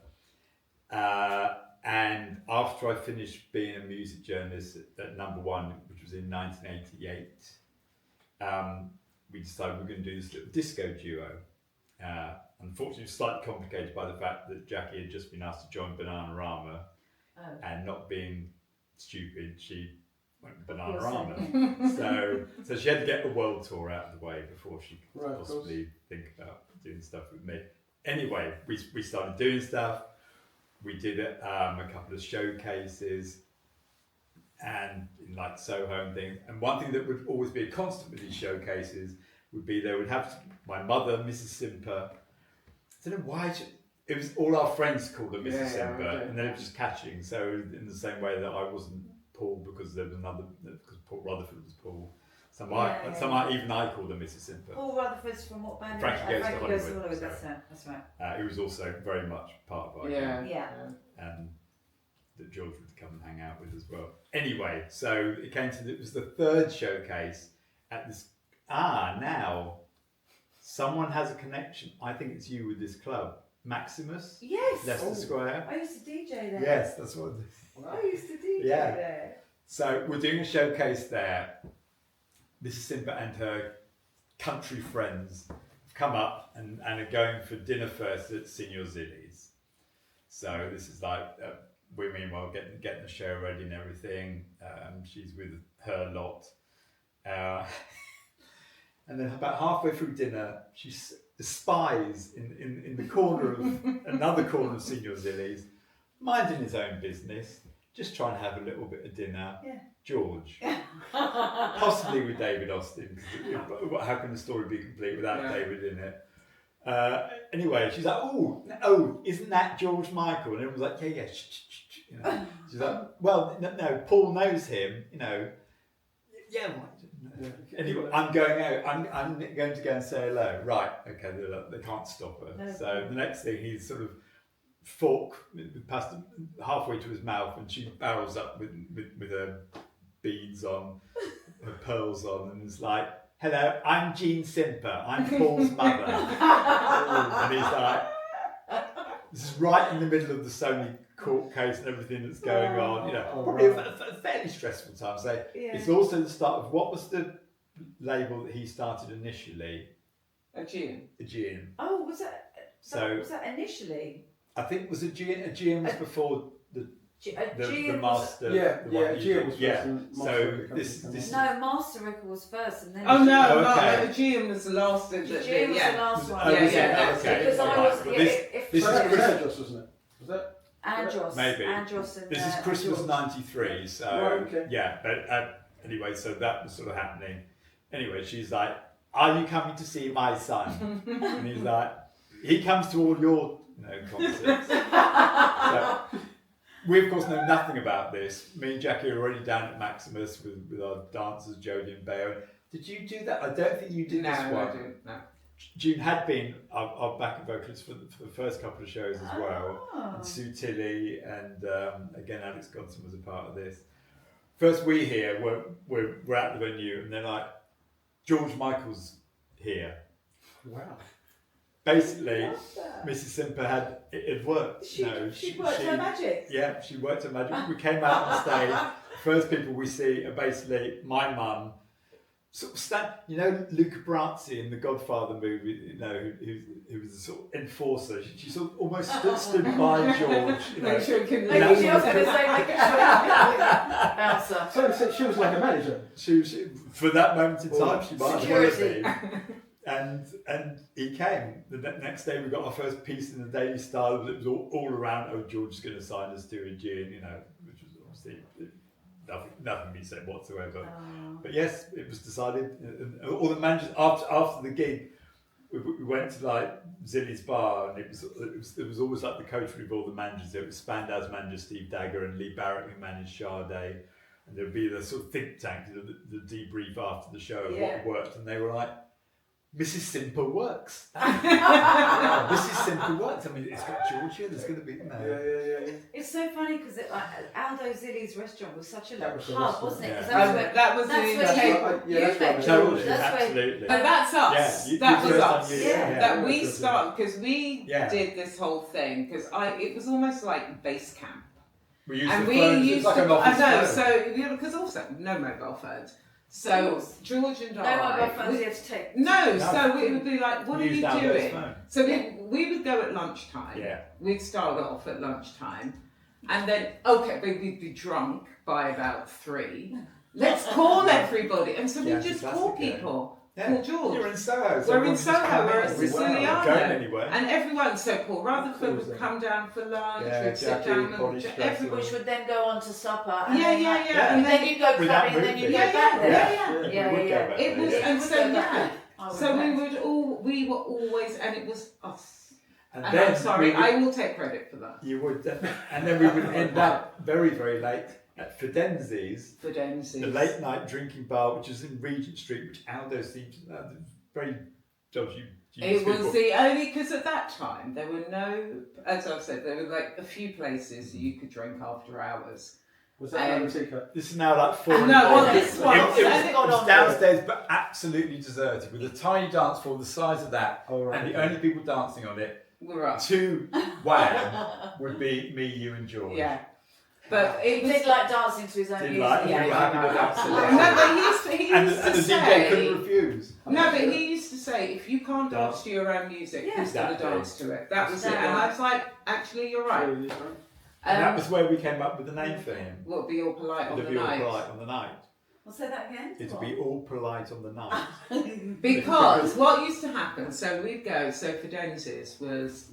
And after I finished being a music journalist at Number One, which was in 1988, we decided we were going to do this little disco duo. Unfortunately, it was slightly complicated by the fact that Jackie had just been asked to join Bananarama, and not being stupid, she went to Bananarama. so she had to get the world tour out of the way before she could possibly think about doing stuff with me. Anyway, we started doing stuff. We did a couple of showcases and in like Soho and things. And one thing that would always be a constant with these showcases would be they would have my mother, Mrs. Simper. I don't know why it was all our friends called her Mrs. Simper, and then it was just catching. So in the same way that I wasn't Paul because there was because Paul Rutherford was Paul. Some even I called her Mrs. Simper. Paul Rutherford's from what band? Frankie Goes to Hollywood. That's right. He was also very much part of our Yeah. That George would come and hang out with as well. Anyway, so it was the third showcase at this. Now someone has a connection. I think it's you with this club, Maximus. Yes. Leicester Square. I used to DJ there. Yes, that's what. I used to DJ there. So we're doing a showcase there. Mrs. Simper and her country friends have come up and are going for dinner first at Signor Zilli's. So this is like we're meanwhile getting the show ready and everything. She's with her lot. And then about halfway through dinner, she spies in the corner of another corner of Signor Zilli's, minding his own business, just trying to have a little bit of dinner. Yeah. George, possibly with David Austin. How can the story be complete without David in it? Anyway, she's like, oh, isn't that George Michael? And everyone's like, yeah. You know. She's like, well, no, Paul knows him. You know, yeah. Anyway, I'm going out. I'm going to go and say hello. Right, okay, they can't stop her. No. So the next thing, he's sort of fork past halfway to his mouth, and she barrels up with her beads on, her pearls on, and is like, hello, I'm Jean Simper. I'm Paul's mother. And he's like, this is right in the middle of the Sony court case and everything that's going on. You know, probably a fairly stressful time. So it's also the start of what was the label that he started initially? Aegean. Oh, was that initially? I think it was Aegean was before the master. Aegean was first. So this. No, Master Record was first, and then. Oh no, Aegean was the last. Aegean was the last one. Okay. Because I was. This is Andros, wasn't it? Was that? Andros. Maybe. Andros and. This is Christmas '93. So okay. but anyway, so that was sort of happening. Anyway, she's like, "Are you coming to see my son?" And he's like, "He comes to all your concerts." So, we of course know nothing about this. Me and Jackie are already down at Maximus with our dancers, Jodie and Bayo. Did you do that? I don't think you did this one. No, I didn't. No. June had been our backing vocalist for the first couple of shows as well. And Sue Tilley and again Alex Godson was a part of this. First we hear, we're at the venue and they're like, George Michael's here. Wow. Basically, Mrs. Simper it worked. She worked her magic. Yeah, she worked her magic. We came out on stage. First people we see are basically my mum. Sort of Luca Brasi in the Godfather movie, who was a sort of enforcer. She sort of almost stood by George. Make sure you can. Maybe she was going to say making sure bouncer. So she was like a manager. She for that moment in time, she might have well Security. been. And he came. The next day we got our first piece in the Daily Star. It was all around. Oh, George is going to sign us to Aegean, which was obviously. Nothing being said whatsoever. But yes, it was decided. All the managers after the gig, we went to like Zilly's bar, and it was always like the coterie of all the managers. It was Spandau's manager Steve Dagger and Lee Barrett who managed Sade, and there'd be the sort of think tank, the debrief after the show of what worked, and they were like, Mrs. Simper works. Mrs. Simper works. I mean, it's got Georgia. There's going to be Yeah. It's so funny because like Aldo Zilli's restaurant was such a That little was the pub, restaurant, wasn't it? 'Cause yeah. That was that's the where table. you that's met right. George. Totally, That's where absolutely. But that's us. Yeah, that was first us. time That we that's started because we Yeah. did this whole thing because it was almost like base camp. We used And the we phones, used it's like to, an office I know, phone. so, because also, no mobile phones. So, George and no I, mobile phones you had to take. no, No. so it would be like, what are We you used Aldo's doing? phone. So we would go at lunchtime. Yeah. We'd start off at lunchtime. And then, okay, we'd be drunk by about 3. Let's call everybody. And so we Yeah, just classic, call yeah. people. Yeah. Call George. You're in Soho. We're in everyone just Soho, come we're in. at We weren't Siciliano. going anywhere. And everyone, so Paul Rutherford Cool, would come down for lunch, Yeah, we'd sit Jackie, down Polly and Strasser. everybody. Which would then go on to supper. And Yeah, then, yeah, like, yeah. And then you go Without clubbing and then you moving. go Yeah, back there. yeah. We would Yeah. go back It there, was, yeah. and We so would go back yeah. there. I would So bet. we were always, and it was us. And And then I'm sorry, we would- I will take credit for that. You would, and then we would end up very, very late at Fidenzi's, For Dempsey. the late night drinking bar, which is in Regent Street, which Aldo seems very dodgy. It was the only, because at that time there were no, as I've said, there were like a few places you could drink after hours. Was that another secret? This is now like 4. No, in the well, morning. this one- It was, It got on downstairs, but absolutely deserted, with a tiny dance floor the size of that, Oh, right. and the only people dancing on it, We're up. to Wham, would be me, you, and George. Yeah. But He it was. did like dancing to his own Did music. like, Yeah, we were yeah, happy no, to dance to absolutely. that. No, but he And used the to DJ couldn't say. refuse. No, but he used to say, if you can't dance Dance. to your own music, Yeah. who's going to Exactly. dance to it? That was it. Exactly. And I was like, actually, you're right. And that was where we came up with the name for him. We'll be all polite on It'll the be all night. polite on the night. I'll say that again. It'll What? be all polite on the night. Because what used to happen, so we'd go, so Fidenzi's was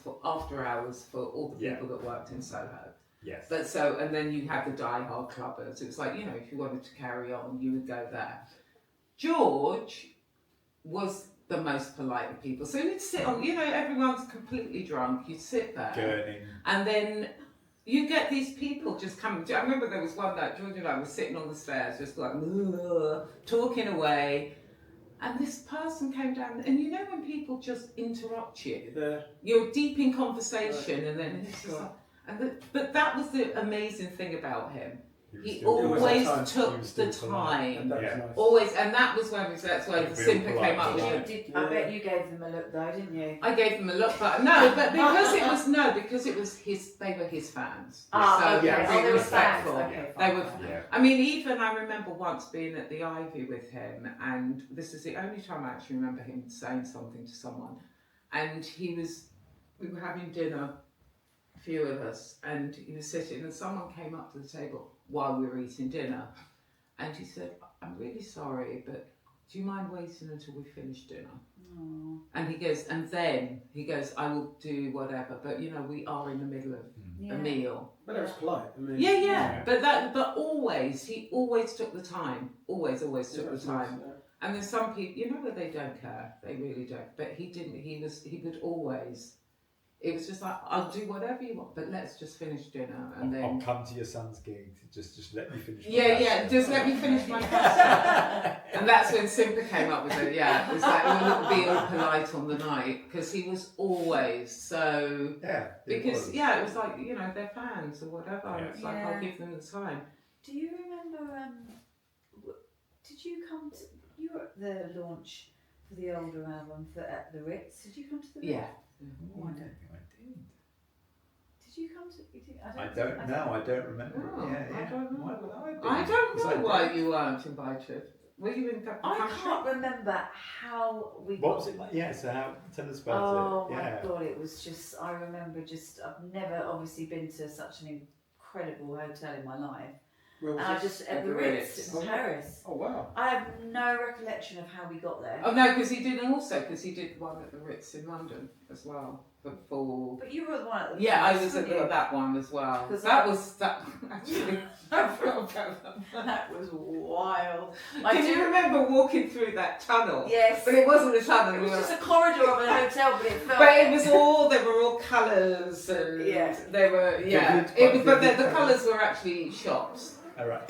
for after hours for all the Yeah. people that worked in Soho. Yes. But so, and then you had the die-hard clubbers. It was like, if you wanted to carry on, you would go there. George was the most polite of people. So you'd sit on, everyone's completely drunk, you'd sit there. Gurning. And then you get these people just coming. I remember there was one night, George and I were sitting on the stairs, just like, talking away. And this person came down, and when people just interrupt you, Yeah. you're deep in conversation, and then it's just like, but that was the amazing thing about him. He always took the time. That was Yeah. nice. Always, and that was when that's where the Real Simper polite, came up with polite. it. I bet you gave them a look though, didn't you? I gave them a look, but because it was they were his fans. Ah, so okay. yeah, Oh, they really were fans. respectful. Okay, They fine. were. Yeah. I mean, even I remember once being at the Ivy with him, and this is the only time I actually remember him saying something to someone. And we were having dinner, a few of us, and he was sitting, and someone came up to the table while we were eating dinner, and he said, "I'm really sorry, but do you mind waiting until we finish dinner?" Oh, And then he goes, "I will do whatever, but we are in the middle of yeah. a meal." But that was polite. I mean, Yeah. But he always took the time. Always took the that's time. nice, And there's some people, where they don't care. They really don't. But he didn't. He would always. It was just like, I'll do whatever you want, but let's just finish dinner, and I'll then. come to your son's gig. Just let me finish. my Yeah, pasta. just let me finish my pasta. And that's when Simper came up with it, it was like, we'll be all polite on the night, because he was always so, Yeah. because, it was like, they're fans or whatever, Yeah. it's like, Yeah. I'll give them the time. Do you remember? Did you come to? You were at the launch for the older album at the Ritz. Did you come to the Ritz? Yeah. Oh, I don't think I did. Did you come to? I don't know. I don't remember. Oh, Yeah. I don't know. Why would I be? I don't Because know why you weren't invited. Were you in the I country? can't remember how we What got. was it like? Yeah. So tell us about Oh it. my Yeah. god! It was just. I remember just. I've never obviously been to such an incredible hotel in my life. Where was And I this? just at the Ritz in Paris. Oh wow. I have no recollection of how we got there. Oh no, because he did one at the Ritz in London as well. For But you were the one at the yeah, I Ritz, was at weren't you? that one as well. 'Cause That actually. I forgot about that. That was wild. Can you remember walking through that tunnel? Yes. But it wasn't a tunnel. It was just a corridor of a hotel, but it felt. But it was they were all colours and Yeah. they were, Vivid, It was, but vivid the colours. colours were actually shops. All right.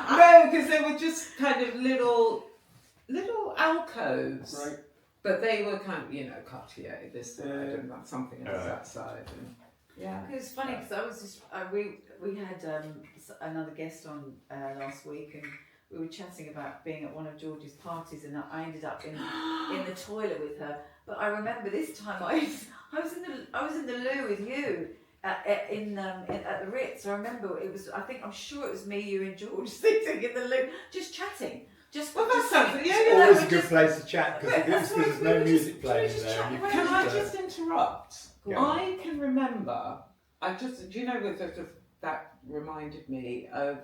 No, because they were just kind of little alcoves. Right. But they were kind of, Cartier this side and something else that side. And, It's funny because I was just we had another guest on last week, and we were chatting about being at one of George's parties, and I ended up in the toilet with her. But I remember this time I was in the loo with you at the Ritz. I remember I'm sure it was me, you, and George sitting in the loo just chatting. That's something. It's always a good place to chat because there's no music playing there. Can I just interrupt? Yeah. I can remember. That reminded me of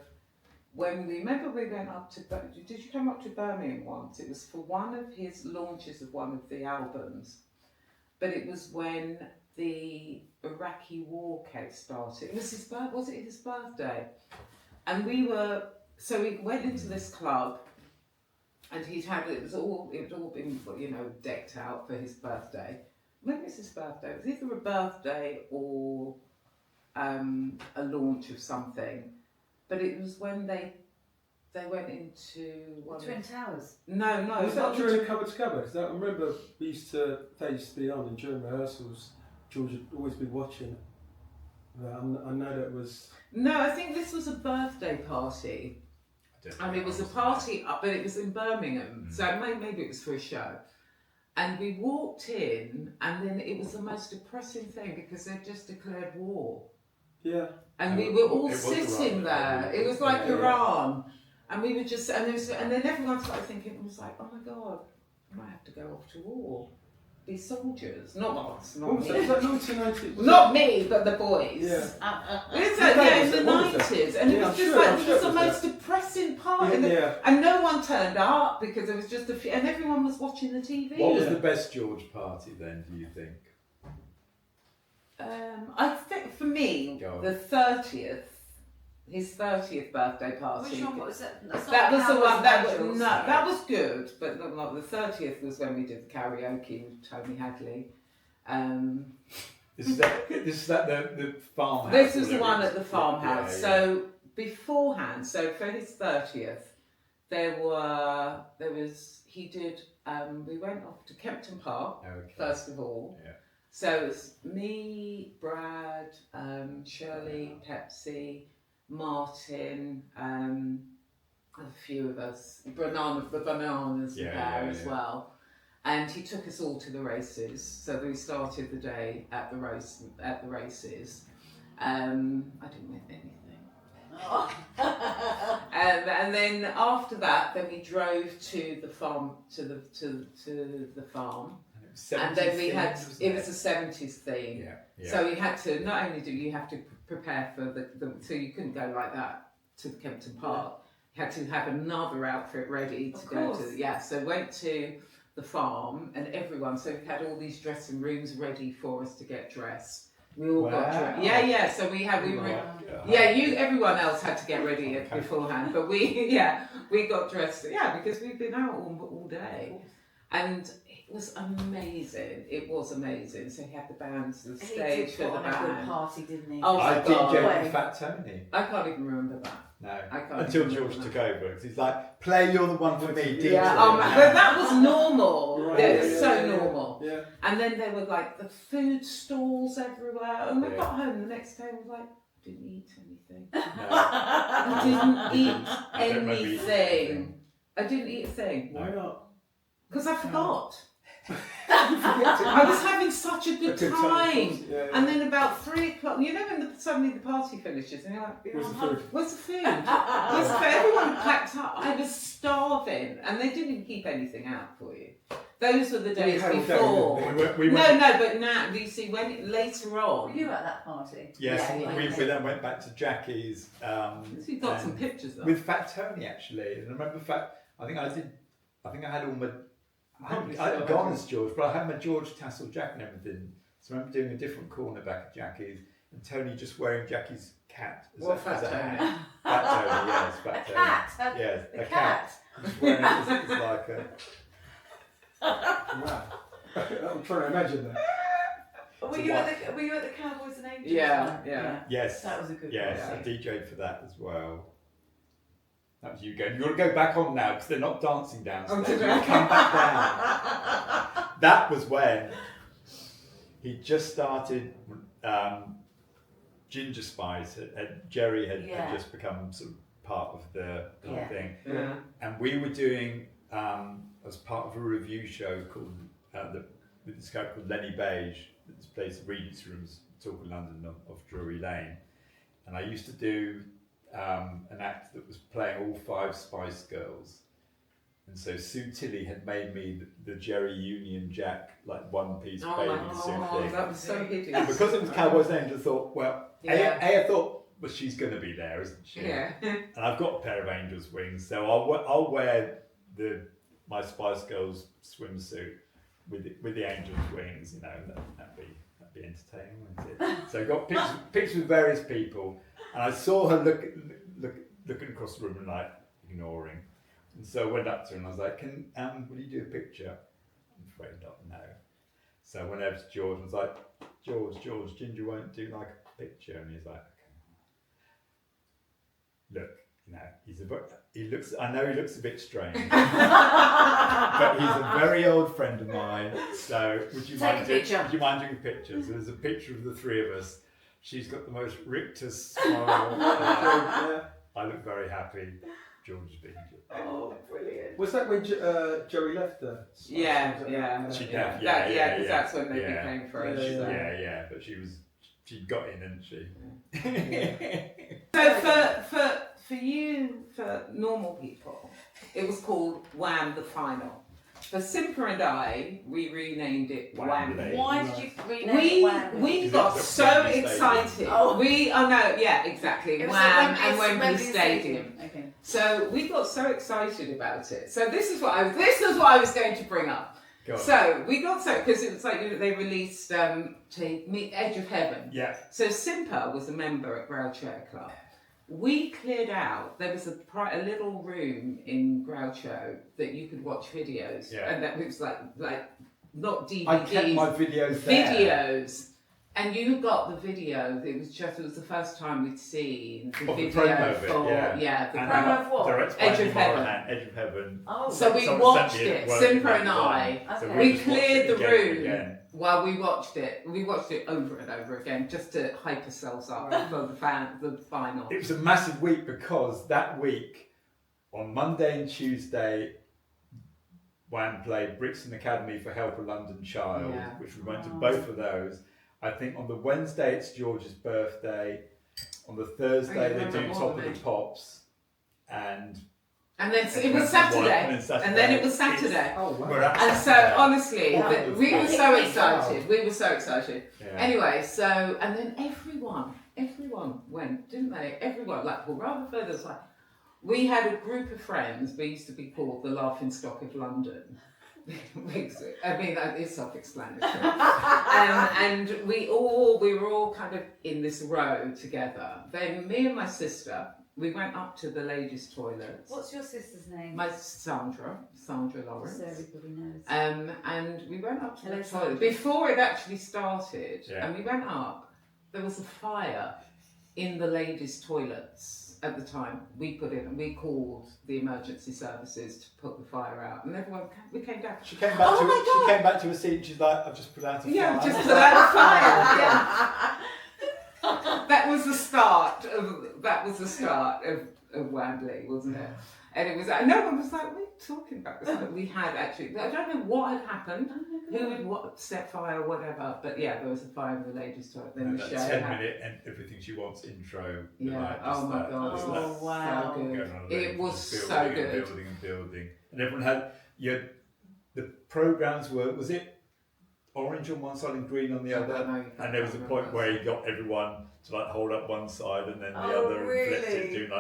when we went up to. Did you come up to Birmingham once? It was for one of his launches of one of the albums, but it was when the Iraqi war case started. It was was it his birthday? And we went into this club. And it had all been decked out for his birthday. Maybe it's his birthday. It was either a birthday or a launch of something. But it was when they went into Twin Towers. No. Was that during Cover to Cover? Because I remember they used to be on, and during rehearsals, George would always be watching. I know that was. No, I think this was a birthday party. And it was a party, but it was in Birmingham, so maybe it was for a show. And we walked in, and then it was the most depressing thing because they'd just declared war. Yeah. And we were all sitting there. It was like Iran, and we were just, and then everyone started thinking, it was like, oh my God, I might have to go off to war. Be soldiers, not us, not me. Was that 1990? Not me, but the boys. Yeah. In the 90s, and it was just the most depressing part. And no one turned up because there was just a few, and everyone was watching the TV. What was the best George party then, do you think? I think for me, the 30th. His 30th birthday party. Which one was that? That was the one. That was good, but not the 30th was when we did the karaoke with Tony Hadley. This is the farmhouse. This was the one at the farmhouse. Yeah. So beforehand, so for his 30th, he did. We went off to Kempton Park first of all. Yeah. So it was me, Brad, Shirley, Pepsi, Martin, a few of us, the bananas were there as well, and he took us all to the races. So we started the day at the races. I didn't win anything, and then after that, then we drove to the farm, to the farm. And then we had, it was a 70s theme. Yeah. So you had to, not only do you have to prepare for so you couldn't go like that to Kempton Park. You had to have another outfit ready to go to, so went to the farm and everyone, so we had all these dressing rooms ready for us to get dressed. We all got dressed. So everyone else had to get ready beforehand, but we got dressed, because we've been out all day. And it was amazing. So he had the bands, the stage for the band. He did put on a good party, didn't he? Oh, I DJed with Fat Tony. I can't even remember that. No, until George took over. Because he's like, play You're the One for Me, DJ. But that was normal. Right. It was so normal. Yeah. And then there were like the food stalls everywhere. And we got home the next day and was like, I didn't eat anything. I didn't eat anything. I didn't eat a thing. Why not? Because I forgot. I was having such a good time. And then about 3 o'clock, when suddenly the party finishes and you're like, where's the food? Everyone packed up. I was starving and they didn't keep anything out for you. Those were the days before. But now, you see, when later on. Were you at that party? Yes, we then went back to Jackie's. You got some pictures of with Fat Tony actually. And I remember I think I had all my. I hadn't gone as George, but I had my George tassel jacket and everything. So I remember doing a different corner back at Jackie's and Tony just wearing Jackie's cat as a hat. Fat Tony, yes, Fat Tony. Cat? Yes, the cat. Just wearing it as like a... Wow. I'm trying to imagine that. Were you at the Cowboys and Angels? Yeah. Yes. That was a good one. Yes, I DJ'd for that as well. That was you going, you got to go back on now because they're not dancing downstairs. did You I? come back down. That was when he just started Ginger Spice. Jerry had just become sort of part of the whole thing. Yeah. And we were doing, as part of a review show called, with this guy called Lenny Beige, this place, Regent's Rooms, Talk of London off Drury Lane. And I used to do an act that was playing all 5 Spice Girls. And so Sue Tilley had made me the Jerry Union Jack, like one-piece bathing suit thing. That was so hideous. And because it was Cowboys Angel, I thought, well, I thought, well, she's going to be there, isn't she? Yeah. And I've got a pair of Angel's wings, so I'll wear my Spice Girls swimsuit with the Angel's wings, you know, that'd be entertaining, wouldn't it? So I got pictures with various people, and I saw her looking across the room and like ignoring. And so I went up to her and I was like, will you do a picture? I'm afraid not, no. So I went over to George and was like, George, Ginger won't do like a picture. And he's like, okay. Look, you know, I know he looks a bit strange, but he's a very old friend of mine. So would you mind doing a picture? So there's a picture of the 3 of us. She's got the most rictus smile. I look very happy. George is being Oh, brilliant. Was that when Joey left the? Yeah. Because that's when they became friends. Yeah, but she got in, didn't she? So for you, for normal people, it was called Wham the Final. For Simper and I, we renamed it Wham. Why did you rename it Wham? We got so excited. Exactly. Wham and Wembley Stadium. Okay. So we got so excited about it. So this is what I was going to bring up. So we got because it was like they released to meet Edge of Heaven. Yeah. So Simper was a member at Groucho Club. We cleared out. There was a little room in Groucho that you could watch videos, and that was like not DVDs. I kept my videos there. Videos. And you got the video. It was the first time we'd seen the video the promo of it, the promo of what? Directed by Edge of Heaven. Edge of Heaven. Oh, so we watched it, Simper and I. Okay. So We just watched cleared it the again and room again. while we watched it. We watched it over and over again just to hype ourselves up for the final. It was a massive week because that week, on Monday and Tuesday, Wham played Brixton Academy for Help a London Child, which we went to both of those. I think on the Wednesday it's George's birthday. On the Thursday they do Top of the Pops, and then it was Saturday. And then it was Saturday. Oh wow! And so honestly, we were so excited. We were so excited. Yeah. Anyway, so and then everyone went, didn't they? Everyone, rather further, it's like we had a group of friends. We used to be called the Laughing Stock of London. I mean, it's self-explanatory. And we were all kind of in this row together. Then me and my sister, we went up to the ladies' toilets. What's your sister's name? My Sandra Lawrence. So everybody knows. And we went up to the toilet Sandra. before it actually started. Yeah. And we went up. There was a fire in the ladies' toilets. At the time, we called the emergency services to put the fire out, and we came down. She came back to her seat and she's like, I've just put out a fire. Yeah, just put out a fire. Yeah. That was the start of Wembley, wasn't it? And it was, no one was like, what are you talking about? Like we had actually, I don't know what had happened, who had set fire, whatever, but yeah, there was a fire in the ladies' toilet. Then the show 10-minute and everything she wants intro. Yeah. Oh my god. Oh wow. So good. It was so good. Building. And everyone had, the programmes was it orange on one side and green on the other? And there was a point where you got everyone to hold up one side and then the other and flipped it, doing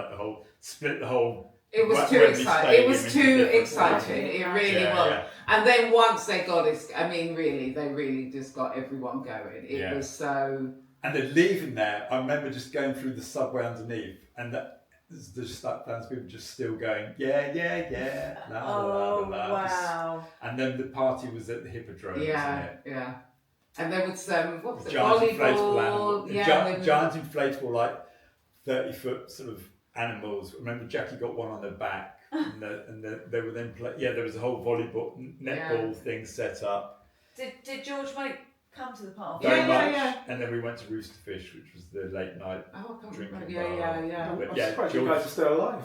split the whole. It was too exciting. It was too exciting. It really was. Yeah. And then once they got it, they really just got everyone going. It was so. And then leaving there, I remember just going through the subway underneath, and there's just thousands of people just still going, yeah. Wow. And then the party was at the Hippodrome, wasn't it? Yeah. And there was what was it? Giant Volleyball. giant inflatable, 30-foot sort of animals. Remember, Jackie got one on her back, and they were then there was a whole volleyball, netball thing set up. Did George come to the party? Very much. And then we went to Roosterfish, which was the late night drinking bar. Yeah. But I'm surprised you guys are still alive.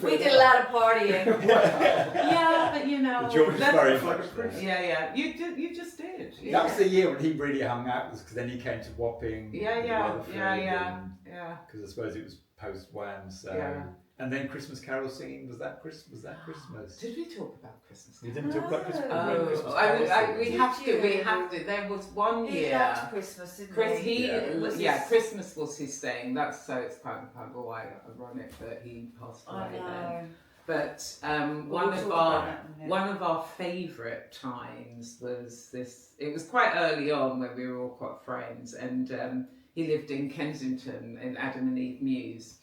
We did a lot of partying. Yeah, but you know, George is very much. Yeah. You just did. Yeah. That was the year when he really hung out, because then he came to Wapping. Yeah. Because I suppose it was post Wham, so. Yeah. And then Christmas carol singing, was that Christmas? Did we talk about Christmas? We didn't talk about Christmas. We have to. There was one year. He loved Christmas, didn't he? Christmas was his thing. It's kind of why ironic that he passed away then. But one of our favourite times was this. It was quite early on when we were all quite friends, and he lived in Kensington in Adam and Eve Mews.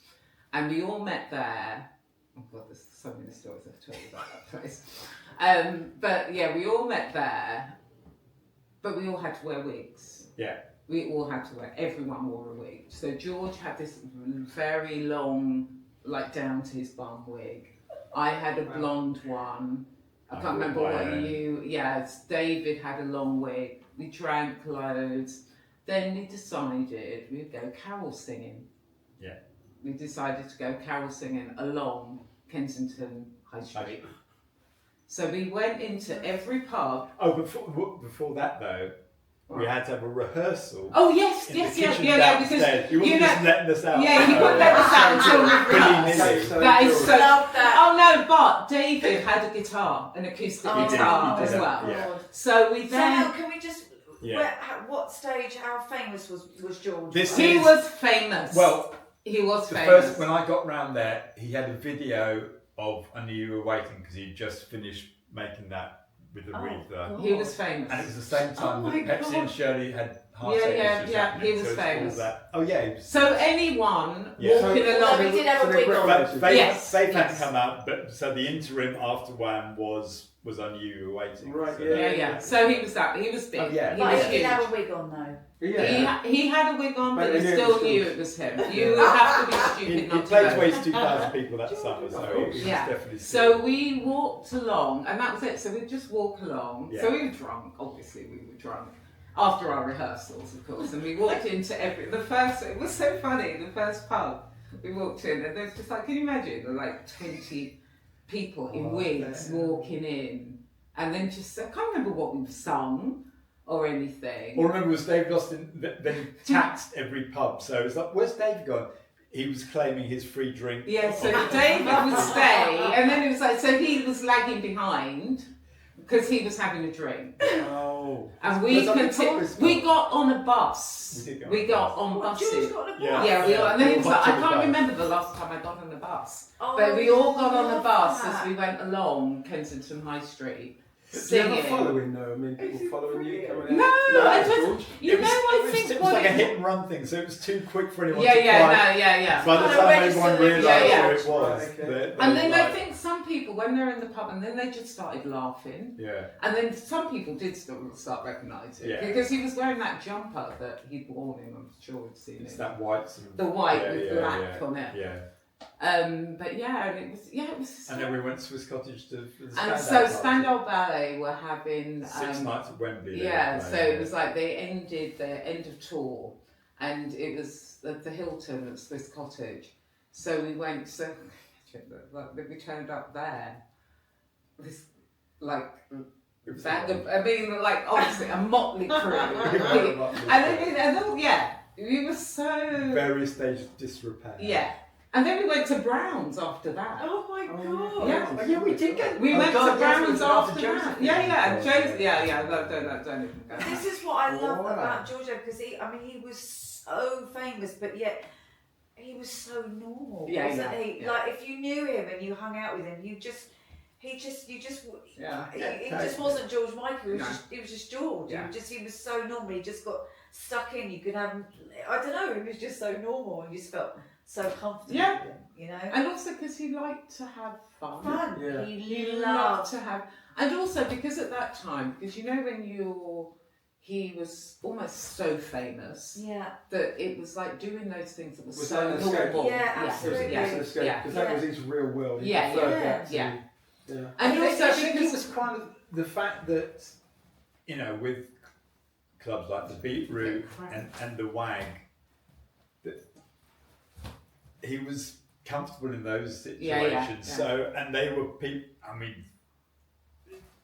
And we all met there. Oh God, there's so many stories I've told you about that place. But yeah, we all met there. But we all had to wear wigs. Yeah. We all had to everyone wore a wig. So George had this very long, down to his bum wig. I had a blonde one. I can't remember David had a long wig. We drank loads. Then we decided we'd go carol singing. Yeah. We decided to go carol singing along Kensington High Street. So we went into every pub. Oh, before that though, we had to have a rehearsal. Oh yes, because you weren't just letting us out. Yeah, he wouldn't let us out until we rehearsed. That is so. Love that. Oh no, but David had a guitar, an acoustic guitar as well. Yeah. So we then. So can we just? What stage? How famous was George? He was famous. Well. He was the famous. First, when I got round there, he had a video of I Knew You Were Waiting, because he just finished making that with the wreath. He was famous. And it was the same time that Pepsi and Shirley had heart issues. He was famous. So anyone walking along. We did have a wig on. Faith had come out, but so the interim after Wham was I Knew You Were Waiting. Right, yeah. So he was that. He was big. Oh, yeah. He did have a wig on though. Yeah. He had a wig on, but he still knew it was him. You have to be stupid not to know. He played Waste 2,000 people that summer, so he was definitely. So we walked along, and that was it. So we'd just walk along. Yeah. So we were drunk. Obviously, we were drunk after our rehearsals, of course. And we walked into it was so funny. The first pub we walked in, and there's just can you imagine? There were 20 people in wigs walking in, and then I can't remember what we've sung. Or anything. All I remember was Dave Austin then taxed every pub. So it's where's Dave gone? He was claiming his free drink. Yeah, so David would stay, and then it was so he was lagging behind because he was having a drink. Oh. And we got on a bus. We got on buses. George got on a bus? Yeah, we all. And then he was I can't remember the last time I got on a bus. But we all got on a bus as we went along Kensington High Street. Singing. Do you have a following though? I mean, people following you coming in? No, I just, it was like a hit and run thing, so it was too quick for anyone to Yeah. By the time everyone realised what it was. Okay. And then I think some people, when they're in the pub, and then they just started laughing. Yeah. And then some people did start recognising it. Because he was wearing that jumper that he'd worn in, I'm sure we've seen it. It's that white. The white with black on it. Yeah. But it was. And then we went to Swiss Cottage to. And so Spandau Ballet were having 6 nights at Wembley. So it was they ended their end of tour, and it was at the Hilton at Swiss Cottage. So we went. So we turned up there. This obviously a motley crew, we were so various stages of disrepair. Yeah. And then we went to Brown's after that. Oh my god! Yeah, we did. We went to Brown's after that. Don't even go. This is what I love about Giorgio, because he was so famous, but yet he was so normal. Wasn't he? If you knew him and you hung out with him, he just wasn't George Michael. He was just George. Yeah. He was so normal. He just got stuck in. You could have I don't know. He was just so normal, and you just felt so comfortable with him, you know. And also because he liked to have fun. He loved to have, and also because at that time, because when you're he was almost so famous Yeah. that it was like doing those things that was Was so that an escape? normal. Yeah, absolutely. Because that was his real world. He Yeah, preferred yeah, that to- yeah. yeah. And I also think it because was kind of the fact that, you know, with clubs like the Beetroot and the Wag, that he was comfortable in those situations. Yeah. So, and they were people. I mean,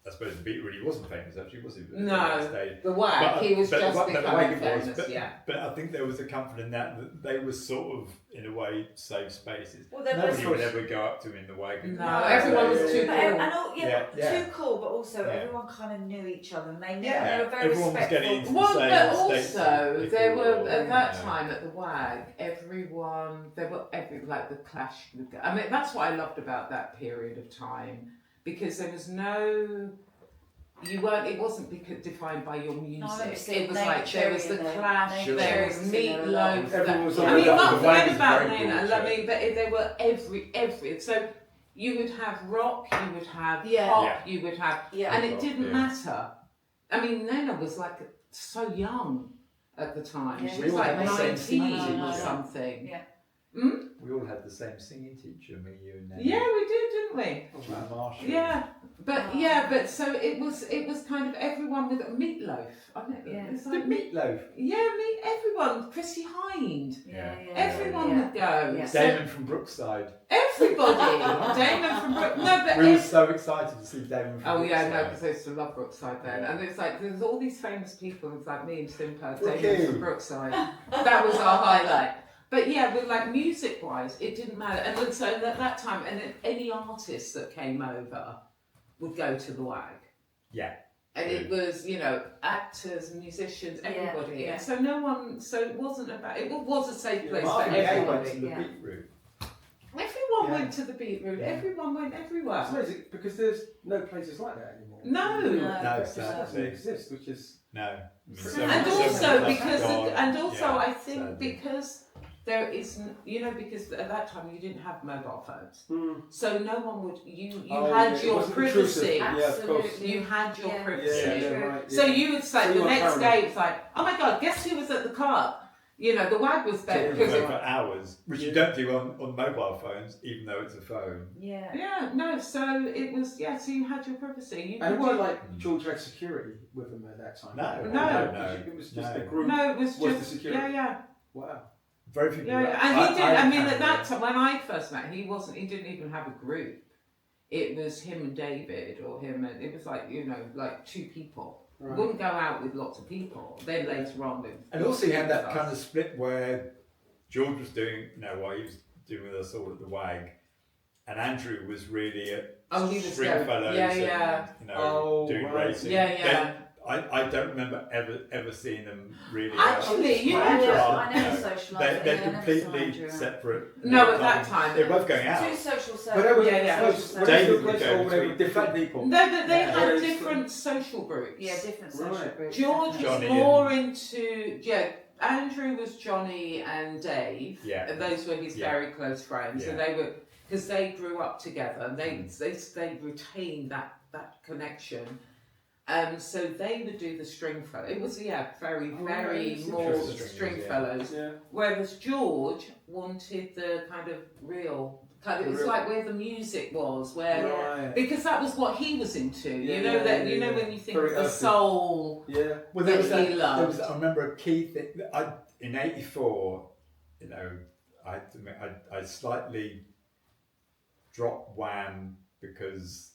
I suppose the Beetroot he wasn't famous actually, was he? No, the Wag, he was just the becoming Wag famous. was, Yeah. But I think there was a comfort in that they were sort of, in a way, safe spaces. Well, there Nobody was- would ever go up to him in the Wag. No, everyone was too But, cool. and all, Yeah. too cool, but also Yeah. everyone kind of knew each other, and they knew Yeah. they were very Everyone was respectful. getting into Well, the but same states also before there were all, at that you know. time at the Wag, like the Clash would go. I mean, that's what I loved about that period of time, because there was no. It wasn't defined by your music. No, I remember It seeing was Nate like there was the Cherry in Clash, there. there Nate was Cherry's in there a lot. Meatloaf. Everyone was I mean, on not the forget Wag about was very Nina. cool, I mean, but there were every. So you would have rock, you would have pop, you would have, and it didn't matter. I mean, Nina was like so young at the time. Yeah, She we was all like had the same 19 singing or teacher. something. Yeah. We all had the same singing teacher, me, you, and Yeah, we did, didn't we? Marshall. Yeah, but so it was kind of everyone with Meatloaf. I mean, Yeah. it's The like Meatloaf. everyone. Chrissy Hind. Yeah. Everyone would go. Yeah. So Damon from Brookside. everybody. Damon from Brook. No, but We were so excited to see Damon from oh Brookside. yeah, no, because I used to love Brookside then, and it's like there's all these famous people. It's like me and Simper, Damon Okay. from Brookside. That was our highlight. But yeah, with like music wise, it didn't matter. And then, so at that time, and then any artist that came over would go to the Wag. Yeah. And it was, actors, musicians, everybody. yeah. And so it wasn't about, it was a safe place for Marvin Gaye went everybody. to the Yeah. Beetroot. Everyone Yeah. went to the Beetroot, everyone went everywhere. It's amazing because there's no places like that anymore. No. It No, just doesn't sadly. exist, which is No. I mean, so And many also stuff because, gone. I think sadly. because there isn't, because at that time you didn't have mobile phones, Mm. so no one would. You Oh, had yeah, it your wasn't privacy. intrusive. Yeah, of course. Absolutely. You had your Yeah. privacy. Yeah, right. So yeah. you would say So you the were next paranoid. day it's like, oh my god, guess who was at the club? The Wag was there Talking because about it, for hours, which you don't do on mobile phones, even though it's a phone. Yeah. yeah, no. So it was so you had your privacy. You And it could wasn't do- like George had security with him at that time. No. It was just No. a group. no, it was was the just security. yeah. Wow. Very few people. And he did. I mean, at that time. time when I first met, he didn't even have a group. It was him and David, or him and it was like like two people. Right. Wouldn't go out with lots of people. Then later on, And also, you had that kind of split where George was doing, while he was doing with us all at the Wag, and Andrew was really at Oh, he was Stringfellows yeah. and, doing right. racing. Yeah. Then I don't remember ever seeing them really. Actually, you I know, never socialised. They're I never saw completely Andrew. separate. No, at that time. They're both going out. Two social But circles. they were Yeah. close. David David would was go or they were between- different people. No, but they Yeah. had Yeah. different social groups. Yeah, different social Right. groups. George was Johnny more into Andrew was Johnny and Dave. Yeah. And those were his Yeah. very close friends, and Yeah. they were because they grew up together and they retained that connection. So they would do the Stringfellows. It was very it's more interesting. Stringfellows. Yeah. Whereas George wanted the kind of real. It was like where the music was, where Right. because that was what he was into. Yeah, You know when you think Very of the earthy. soul. Yeah. Well, there was that that. he There was, loved. I remember a key thing. In '84, I slightly dropped Wham because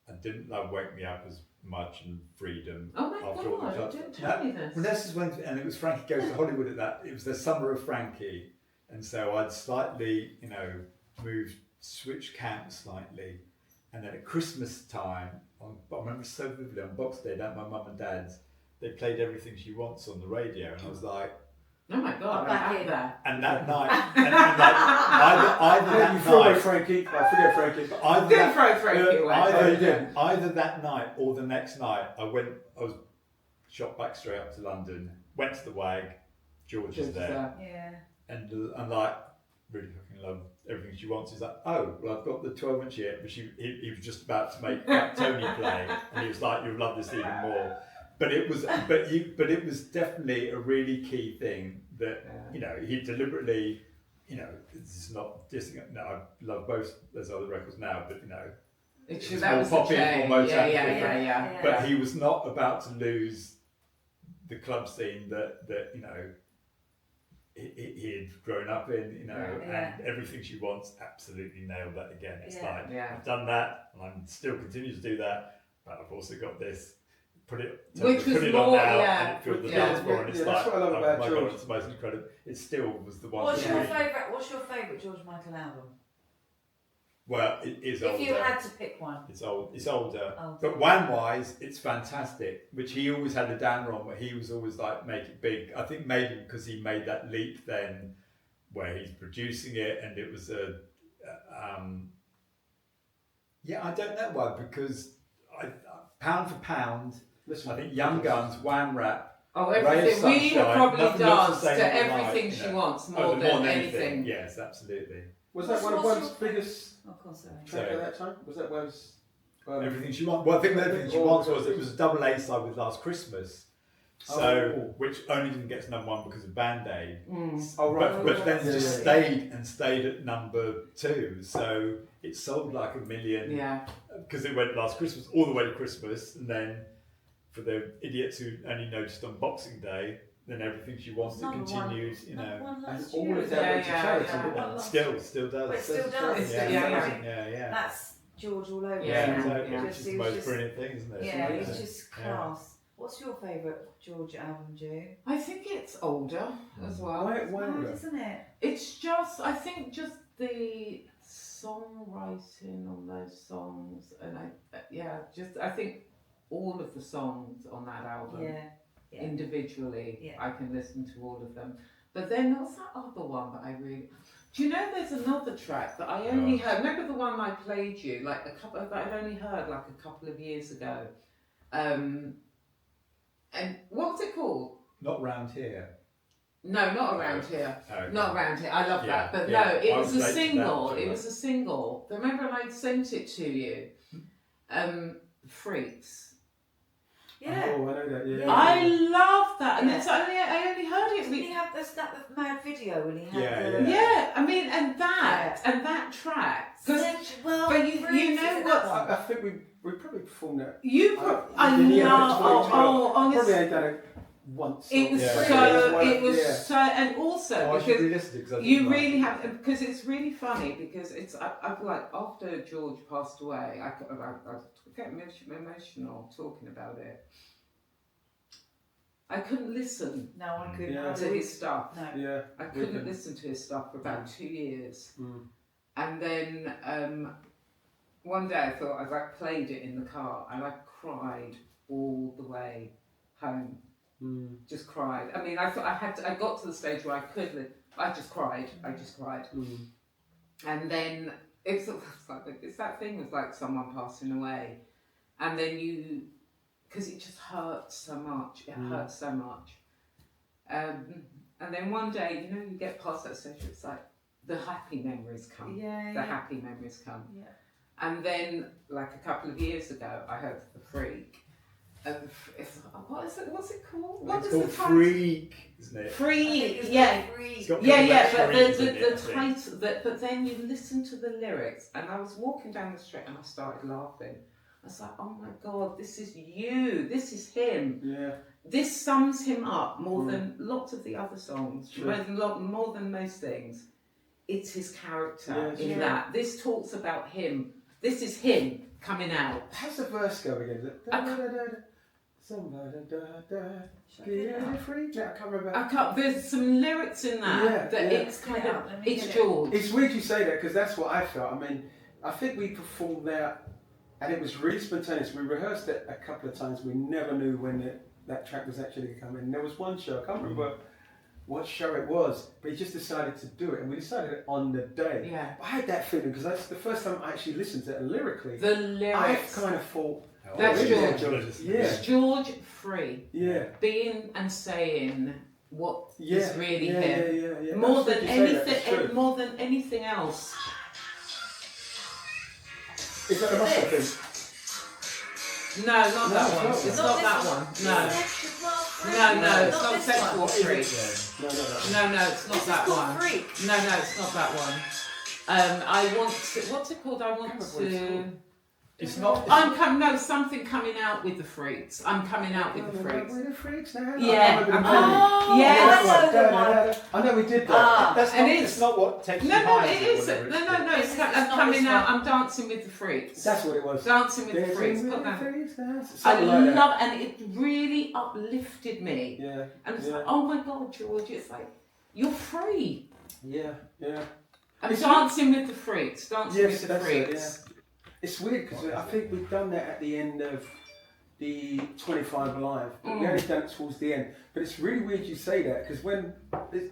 I didn't love Wake Me Up as much and Freedom. Oh my after all the god! clubs. Don't tell me this. Well, this is when, and it was Frankie Goes to Hollywood at that. It was the summer of Frankie, and so I'd slightly, switched camps slightly, and then at Christmas time, I remember so vividly on Boxing Day at my mum and dad's, they played Everything She Wants on the radio, and I was like, Oh my god! Back I'm in. there. and that night, and either Yeah, that you threw away night, Frankie. I forget Frankie. either Don't throw Frankie away. Oh, you did. either that night or the next night, I was shot back straight up to London, went to the Wag, George is there, Yeah. and like really fucking love Everything She Wants. He's like, oh, well, I've got the 12-inch here, but he was just about to make Black Tony play, and he was like, you'll love this even more. but it was definitely a really key thing that he deliberately, this is not dissing. No, I love both those other records now, but It's more that was the poppy, more change. Motown, Yeah. But he was not about to lose the club scene that he had grown up in, and Everything She Wants absolutely nailed that again. It's like, I've done that, and I'm still continue to do that, but I've also got this. Put it on now, and it filled the dance floor, and it's like, that's what I love about my George. God, it's the most incredible. It still was the one. What's your favourite George Michael album? Well, it is older. If you had to pick one. It's old. It's older. But Wham-wise, it's fantastic. Which he always had a downer on, but he was always like, make it big. I think maybe because he made that leap then, where he's producing it, and it was I don't know why, because pound for pound, I think Young Guns, Wham Rap. Oh, everything. We have probably danced to Everything She Wants more than anything. Yes, absolutely. Was that one of Wham's biggest track at that time? Was that Wham's Everything She Wants? Well, I think Everything She Wants it was a double A side with Last Christmas. So, which only didn't get to number one because of Band-Aid. Oh, right. But then just stayed at number 2. So it sold like 1 million. Yeah. Because it went Last Christmas all the way to Christmas, and then for the idiots who only noticed on Boxing Day, then Everything She Wants it continued, And all of that went to charity. Still does. But it still does. Yeah. That's George all over. Which is the most brilliant thing, isn't it? Yeah, it's just class. What's your favourite George album, Ju? I think it's older as well. Why older? Isn't it? It's just, I think, just the songwriting on those songs, and I think all of the songs on that album, individually, I can listen to all of them. But then there was that other one that I really. Do you know there's another track that I only heard? Remember the one I played you, that I'd only heard like a couple of years ago. And what was it called? Not Round Here. No, not Around Here. Okay. Not Around Here. I love that. But no, it was a single. It was a single. Remember I sent it to you? Freaks. Yeah. Oh, I know that, yeah. I love that. And I only heard it. Didn't he have the mad video when he had Yeah, I mean, and that track. But you know what? I think we probably performed that. Honestly. Probably ain't done it once. It was so, and also because you really have, because it's really funny because it's, I feel like after George passed away, I get emotional talking about it. I couldn't listen to his stuff. No. Yeah. I couldn't listen to his stuff for about 2 years. And then one day I thought I played it in the car and I cried all the way home. Just cried. I mean, I thought I got to the stage where I could. I just cried. And then it's that thing with like someone passing away, and then because it just hurts so much. It hurts so much. And then one day, you get past that stage. It's like the happy memories come. The happy memories come. Yeah. And then, like a couple of years ago, I heard The Freak. What's it called? What is the title? Freak, isn't it? Freak, But but then you listen to the lyrics, and I was walking down the street and I started laughing. I was like, oh my God, this is you. This is him. Yeah. This sums him up more than lots of the other songs. Sure. More than most things. It's his character in that. This talks about him. This is him coming out. How's the verse go again? There's some lyrics in that it's kind of, it's George. It's weird you say that because that's what I felt. I mean, I think we performed there and it was really spontaneous. We rehearsed it a couple of times. We never knew when that track was actually coming. And there was one show, I can't remember what show it was, but he just decided to do it, and we decided it on the day. Yeah. I had that feeling because that's the first time I actually listened to it lyrically. The lyrics. I kind of thought, that's George. Yeah. It's George free. Yeah. Being and saying what is really him. Yeah. More than anything. More than anything else. Is that a muscle thing? No, not that one. it's It's not not this that one. one. No. Sexual No, it's Not not this sexual one. freak. No, it's not This is that called one. Freak. No, it's not that one. I want to, what's it called? I want to. It's not. Something coming out with the freaks. I'm coming out with the freaks. With the freaks now. Yeah. Oh, Yes. that's the one. I know we did that. Ah, That's and not, it's- it's not what takes you No, high. it is. No, It's it's not coming this out. one. I'm dancing with the freaks. That's what it was. Dancing with the Dancing freaks. with Put the that. freaks now. I Something like that. love, and it really uplifted me. Yeah. And it's yeah. like, oh my God, George, it's like, you're free. Yeah. Yeah. I'm It's dancing with the freaks. Dancing Yes, with the that's it, freaks. It's weird because I think we've done that at the end of the 25 Live. But we Mm. only done it towards the end. But it's really weird you say that because when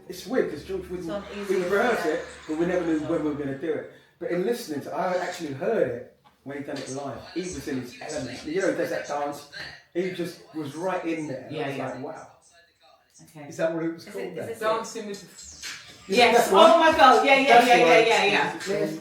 it's weird because George It's we on would easy, rehearse yeah. it, but we never knew when we were going to do it. But in listening to it, I actually heard it when he done it live. He was in his element. You know, he does that dance. He just was right in there. Yeah, I was yeah. like, wow. Okay. Is that what it was Is called it- then? is it- Dancing with the Yeah, Yes. that's one. Oh my God. Yeah. That's the one. Yeah.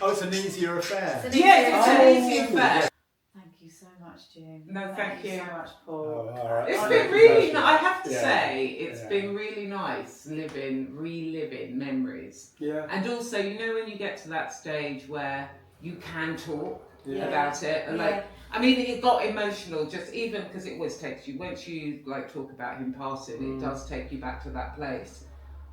Oh, it's an easier affair. It's an Yes, it's easy- an easy affair. Thank you so much, Jim. No, thank you. so much, Paul. Oh, all right. It's I been don't really know. nice. I have to Yeah. say, it's Yeah. been really nice reliving memories. Yeah. And also, you know, when you get to that stage where you can talk Yeah. about it, and like, I mean, it got emotional just even because it always takes you, once you like talk about him passing, it does take you back to that place.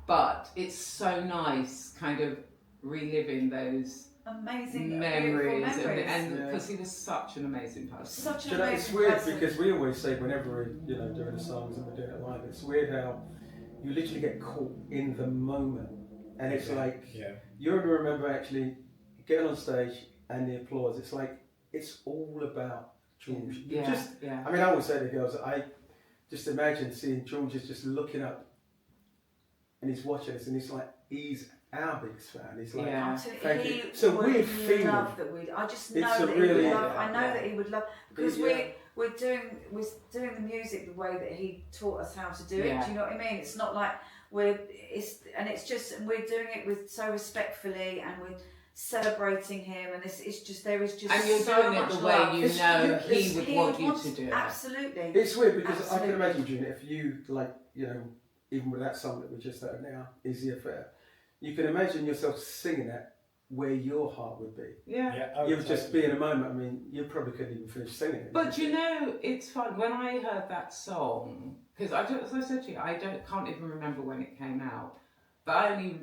But it's so nice kind of reliving those Amazing, memories, beautiful memories. and Yeah. because he was such an amazing person. Such an Do you know, amazing it's weird person. because we always say whenever we're doing the songs and we're doing it live, it's weird how you literally get caught in the moment, and it's like Yeah. you only remember actually getting on stage and the applause. It's like it's all about George. You just, yeah. I mean, I always say to the girls, I just imagine seeing George is just looking up and he's watching us, and he's like, he's our biggest fan. He's like, Yeah. thank you. He So would weird feeling. love that we. I just It's know a that he really- would love. I know yeah. that he would love because Yeah. we're doing the music the way that he taught us how to do it. Yeah. Do you know what I mean? It's not like we're doing it with so respectfully, and we're celebrating him, and it's just there is just And you're so doing it much the way love. you It's- know yeah, he would want you to do it. Absolutely. It's weird because I Absolutely. can imagine, June, if you even with that song that we just heard now, Is the Affair, you can imagine yourself singing that where your heart would be. Yeah. Yeah. Oh, You would just totally. be in a moment. I mean, you probably couldn't even finish singing it. But you know, it's fun when I heard that song because as I said to you, can't even remember when it came out, but I only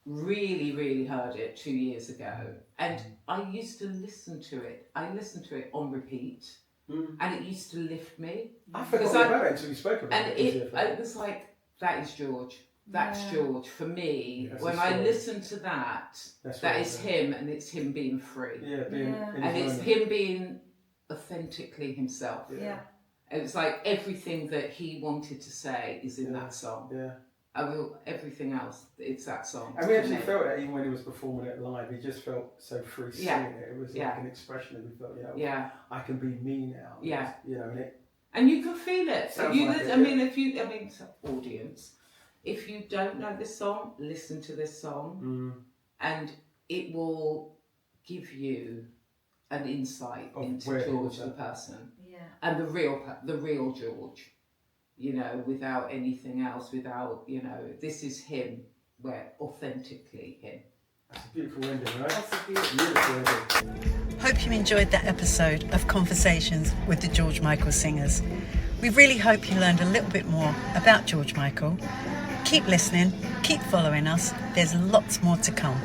really heard it 2 years ago, and I used to listen to it. I listened to it on repeat, and it used to lift me. I forgot Because all about it until you spoke about And it. Is the Affair. it was like, that is George. That's Yeah. George for me. That's When the I story. listen to that, That's that right, is yeah. him, and it's him being free, Yeah, being Yeah. in and his it's moment. him being authentically himself. Yeah. It's like everything that he wanted to say is in that song. Yeah. Everything else, it's that song. And we for actually me. felt it even when he was performing it live. He just felt so free singing Yeah. it. It was like Yeah. an expression, and we felt, Yeah, I can be me now. Yeah. And it. and you can feel it. Sounds You, like it, I mean, audience, if you don't know this song, listen to this song, and it will give you an insight Of into where he George was the at. person Yeah. and the real George. You know, without anything else, this is him, where authentically him. That's a beautiful ending, right? That's a beautiful. Beautiful ending. Hope you enjoyed that episode of Conversations with the George Michael Singers. We really hope you learned a little bit more about George Michael. Keep listening, keep following us. There's lots more to come.